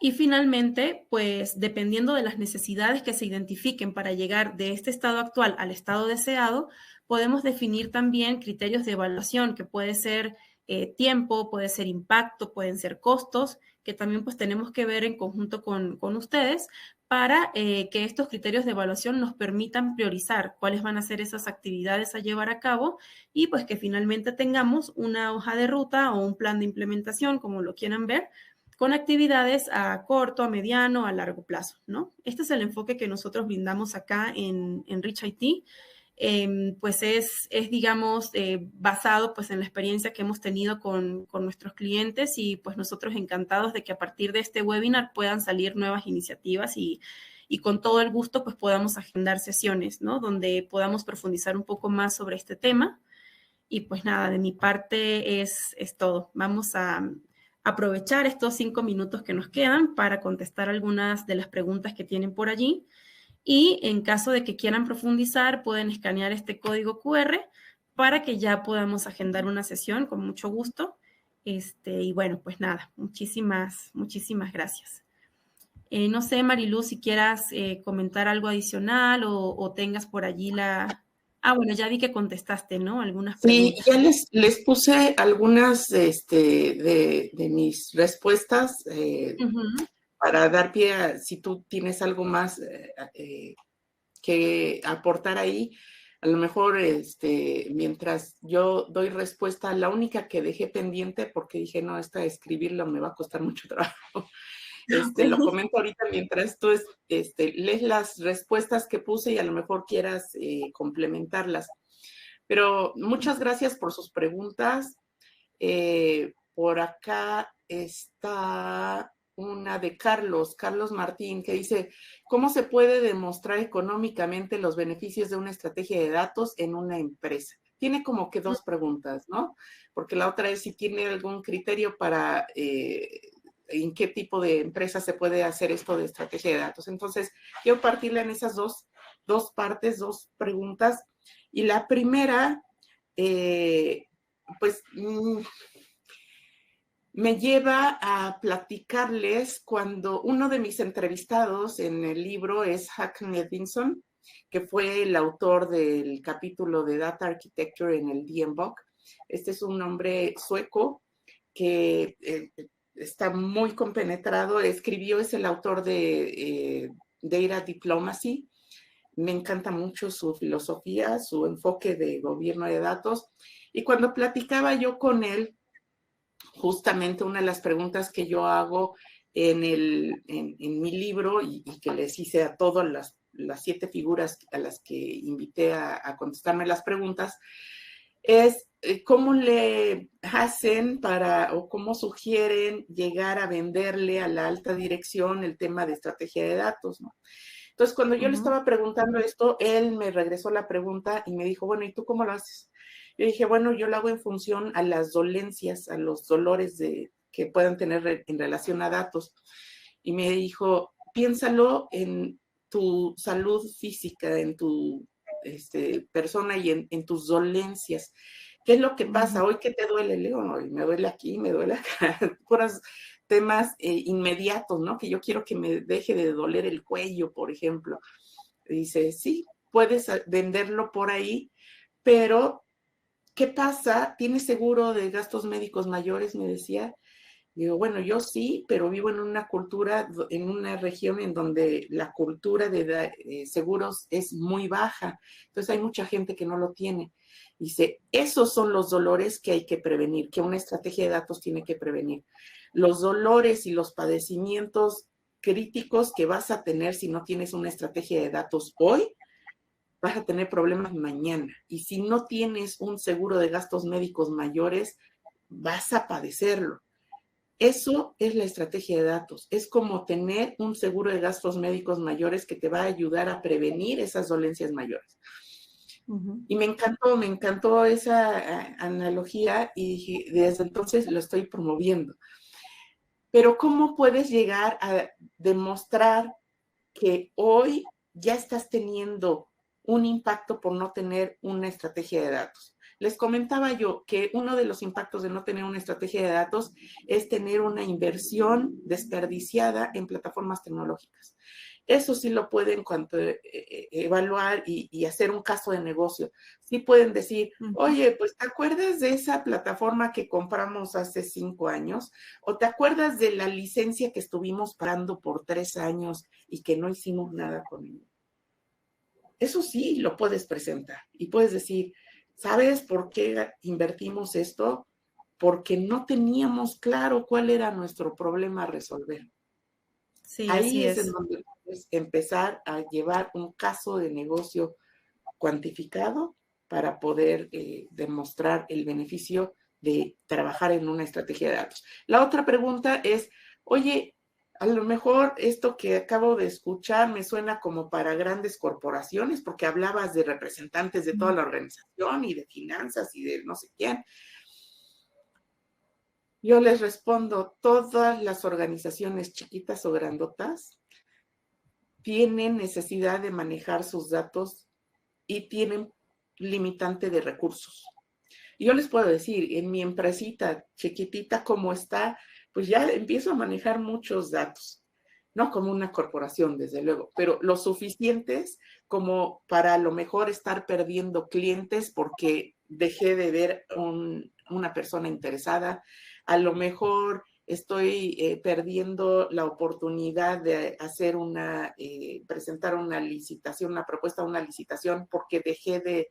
Y finalmente, pues dependiendo de las necesidades que se identifiquen para llegar de este estado actual al estado deseado, podemos definir también criterios de evaluación, que puede ser tiempo, puede ser impacto, pueden ser costos, que también pues tenemos que ver en conjunto con ustedes para que estos criterios de evaluación nos permitan priorizar cuáles van a ser esas actividades a llevar a cabo y pues que finalmente tengamos una hoja de ruta o un plan de implementación, como lo quieran ver, con actividades a corto, a mediano, a largo plazo, ¿no? Este es el enfoque que nosotros brindamos acá en Rich IT. Pues es digamos, basado pues en la experiencia que hemos tenido con nuestros clientes y pues nosotros encantados de que a partir de este webinar puedan salir nuevas iniciativas y con todo el gusto pues podamos agendar sesiones, ¿no? Donde podamos profundizar un poco más sobre este tema. Y pues nada, de mi parte es todo. Vamos a aprovechar estos 5 minutos que nos quedan para contestar algunas de las preguntas que tienen por allí. Y en caso de que quieran profundizar, pueden escanear este código QR para que ya podamos agendar una sesión con mucho gusto. Y bueno, pues nada, muchísimas gracias. No sé, Mariluz, si quieras comentar algo adicional o tengas por allí la... Ah, bueno, ya vi que contestaste, ¿no? Algunas preguntas. Sí, ya les puse algunas de mis respuestas para dar pie a si tú tienes algo más que aportar ahí. A lo mejor mientras yo doy respuesta, la única que dejé pendiente, porque dije, no, esta escribirlo me va a costar mucho trabajo. Lo comento ahorita mientras tú lees las respuestas que puse y a lo mejor quieras complementarlas. Pero muchas gracias por sus preguntas. Por acá está una de Carlos Martín, que dice, ¿cómo se puede demostrar económicamente los beneficios de una estrategia de datos en una empresa? tiene como que dos preguntas, ¿no? Porque la otra es si tiene algún criterio para en qué tipo de empresa se puede hacer esto de estrategia de datos. Entonces, quiero partirla en esas dos partes, dos preguntas. Y la primera, pues, me lleva a platicarles cuando uno de mis entrevistados en el libro es Håkan Edvinsson, que fue el autor del capítulo de Data Architecture en el DMBOK. Este es un hombre sueco que está muy compenetrado, es el autor de Data Diplomacy. Me encanta mucho su filosofía, su enfoque de gobierno de datos. Y cuando platicaba yo con él, justamente una de las preguntas que yo hago en mi libro y que les hice a todas las 7 figuras a las que invité a contestarme las preguntas, es cómo le hacen o cómo sugieren llegar a venderle a la alta dirección el tema de estrategia de datos, ¿no? Entonces, cuando yo le estaba preguntando esto, él me regresó la pregunta y me dijo, bueno, ¿y tú cómo lo haces? Yo dije, bueno, yo lo hago en función a las dolencias, a los dolores que puedan tener en relación a datos. Y me dijo, piénsalo en tu salud física, en tu persona y en tus dolencias. ¿Qué es lo que pasa? Hoy, ¿qué te duele, Leo? Me duele aquí, me duele acá. Puros temas inmediatos, ¿no? Que yo quiero que me deje de doler el cuello, por ejemplo. Dice, sí, puedes venderlo por ahí, pero ¿qué pasa? ¿Tienes seguro de gastos médicos mayores? Me decía. Digo, bueno, yo sí, pero vivo en una cultura, en una región en donde la cultura de seguros es muy baja. Entonces hay mucha gente que no lo tiene. Dice, esos son los dolores que hay que prevenir, que una estrategia de datos tiene que prevenir. Los dolores y los padecimientos críticos que vas a tener si no tienes una estrategia de datos hoy, vas a tener problemas mañana. Y si no tienes un seguro de gastos médicos mayores, vas a padecerlo. Eso es la estrategia de datos. Es como tener un seguro de gastos médicos mayores que te va a ayudar a prevenir esas dolencias mayores. Y me encantó esa analogía y dije, desde entonces lo estoy promoviendo. Pero ¿cómo puedes llegar a demostrar que hoy ya estás teniendo un impacto por no tener una estrategia de datos? Les comentaba yo que uno de los impactos de no tener una estrategia de datos es tener una inversión desperdiciada en plataformas tecnológicas. Eso sí lo pueden evaluar y hacer un caso de negocio. Sí pueden decir, oye, pues ¿te acuerdas de esa plataforma que compramos hace 5 años? ¿O te acuerdas de la licencia que estuvimos pagando por 3 años y que no hicimos nada con ella? Eso sí lo puedes presentar y puedes decir, ¿sabes por qué invertimos esto? Porque no teníamos claro cuál era nuestro problema a resolver. Sí, ahí es en donde puedes empezar a llevar un caso de negocio cuantificado para poder demostrar el beneficio de trabajar en una estrategia de datos. La otra pregunta es, oye, a lo mejor esto que acabo de escuchar me suena como para grandes corporaciones, porque hablabas de representantes de toda la organización y de finanzas y de no sé quién. Yo les respondo, todas las organizaciones chiquitas o grandotas tienen necesidad de manejar sus datos y tienen limitante de recursos. Y yo les puedo decir, en mi empresita chiquitita como está, pues ya empiezo a manejar muchos datos, no como una corporación, desde luego, pero lo suficientes como para a lo mejor estar perdiendo clientes porque dejé de ver una persona interesada, a lo mejor estoy perdiendo la oportunidad de hacer presentar una licitación, una propuesta de una licitación porque dejé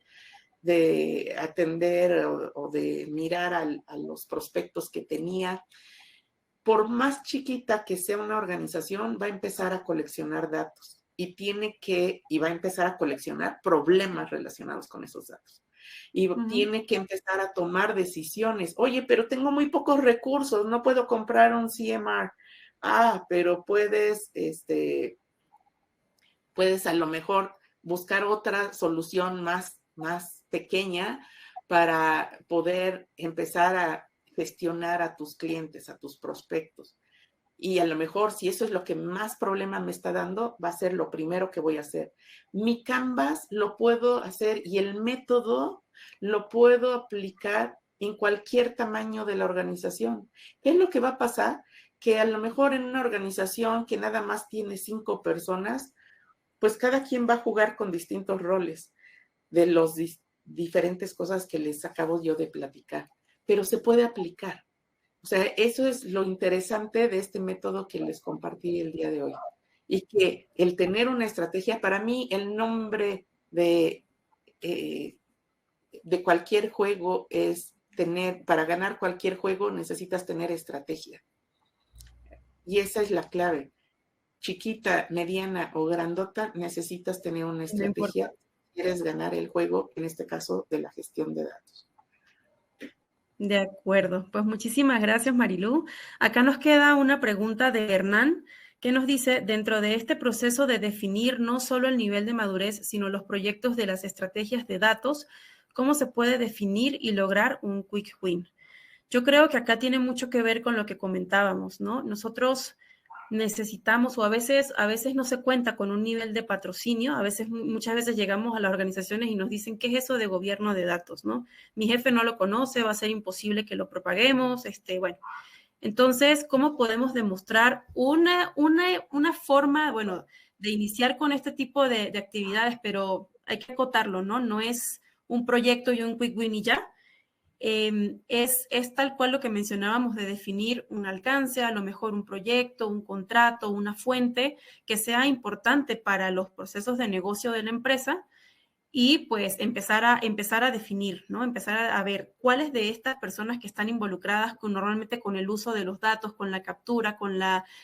de atender o de mirar a los prospectos que tenía. Por más chiquita que sea una organización, va a empezar a coleccionar datos y va a empezar a coleccionar problemas relacionados con esos datos. Y tiene que empezar a tomar decisiones. Oye, pero tengo muy pocos recursos, no puedo comprar un CMR. Pero puedes a lo mejor buscar otra solución más pequeña, para poder empezar a gestionar a tus clientes, a tus prospectos. Y a lo mejor, si eso es lo que más problema me está dando, va a ser lo primero que voy a hacer. Mi Canvas lo puedo hacer y el método lo puedo aplicar en cualquier tamaño de la organización. ¿Qué es lo que va a pasar? Que a lo mejor en una organización que nada más tiene 5 personas, pues cada quien va a jugar con distintos roles de los diferentes cosas que les acabo yo de platicar, pero se puede aplicar. O sea, eso es lo interesante de este método que les compartí el día de hoy. Y que el tener una estrategia, para mí el nombre de cualquier juego es tener, para ganar cualquier juego necesitas tener estrategia. Y esa es la clave. Chiquita, mediana o grandota, necesitas tener una estrategia si quieres ganar el juego, en este caso de la gestión de datos. De acuerdo, pues muchísimas gracias, Marilú. Acá nos queda una pregunta de Hernán, que nos dice, dentro de este proceso de definir no solo el nivel de madurez, sino los proyectos de las estrategias de datos, ¿cómo se puede definir y lograr un quick win? Yo creo que acá tiene mucho que ver con lo que comentábamos, ¿no? Nosotros necesitamos, o a veces no se cuenta con un nivel de patrocinio, muchas veces llegamos a las organizaciones y nos dicen, ¿qué es eso de gobierno de datos, no? Mi jefe no lo conoce, va a ser imposible que lo propaguemos, bueno. Entonces, ¿cómo podemos demostrar una forma, bueno, de iniciar con este tipo de actividades, pero hay que acotarlo, ¿no? No es un proyecto y un quick win y ya. Es tal cual lo que mencionábamos de definir un alcance, a lo mejor un proyecto, un contrato, una fuente que sea importante para los procesos de negocio de la empresa y pues empezar a definir, ¿no? Empezar a ver cuáles de estas personas que están involucradas normalmente con el uso de los datos, con la captura, con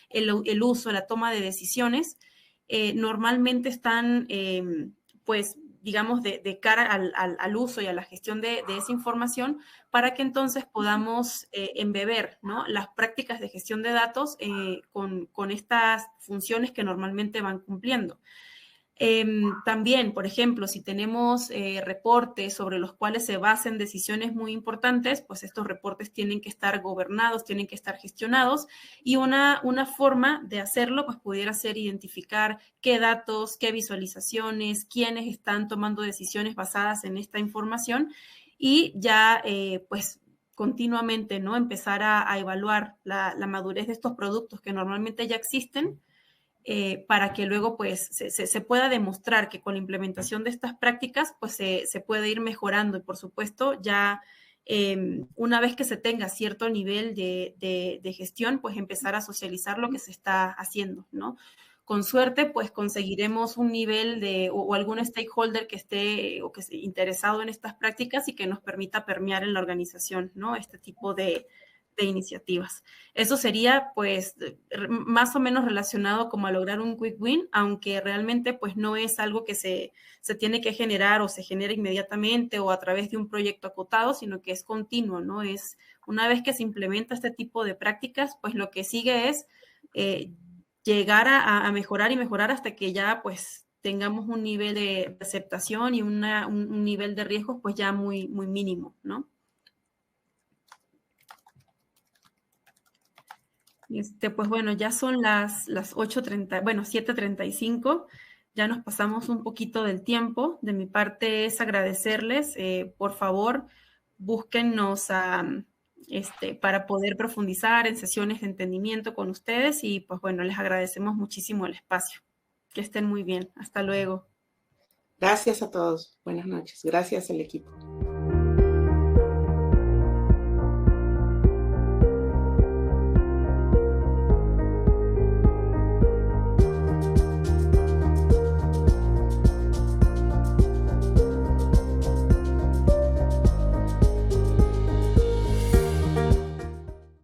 el uso, la toma de decisiones, normalmente están pues digamos, de cara al uso y a la gestión de esa información, para que entonces podamos embeber, ¿no?, las prácticas de gestión de datos con estas funciones que normalmente van cumpliendo. También, por ejemplo, si tenemos reportes sobre los cuales se basen decisiones muy importantes, pues estos reportes tienen que estar gobernados, tienen que estar gestionados, y una forma de hacerlo pues pudiera ser identificar qué datos, qué visualizaciones, quiénes están tomando decisiones basadas en esta información, y ya pues continuamente, ¿no?, empezar a evaluar la madurez de estos productos que normalmente ya existen, para que luego pues se pueda demostrar que con la implementación de estas prácticas pues se puede ir mejorando, y por supuesto ya una vez que se tenga cierto nivel de gestión, pues empezar a socializar lo que se está haciendo, ¿no? Con suerte pues conseguiremos un nivel o algún stakeholder que esté o que esté interesado en estas prácticas y que nos permita permear en la organización, ¿no?, este tipo de iniciativas. Eso sería, pues, más o menos relacionado como a lograr un quick win, aunque realmente, pues, no es algo que se tiene que generar o se genera inmediatamente o a través de un proyecto acotado, sino que es continuo, ¿no? Es una vez que se implementa este tipo de prácticas, pues, lo que sigue es llegar a mejorar y mejorar hasta que ya, pues, tengamos un nivel de aceptación y un nivel de riesgos, pues, ya muy, muy mínimo, ¿no? Pues bueno, ya son las 8:30, bueno, 7:35, ya nos pasamos un poquito del tiempo. De mi parte es agradecerles, por favor, búsquennos para poder profundizar en sesiones de entendimiento con ustedes y pues bueno, les agradecemos muchísimo el espacio. Que estén muy bien. Hasta luego. Gracias a todos. Buenas noches. Gracias al equipo.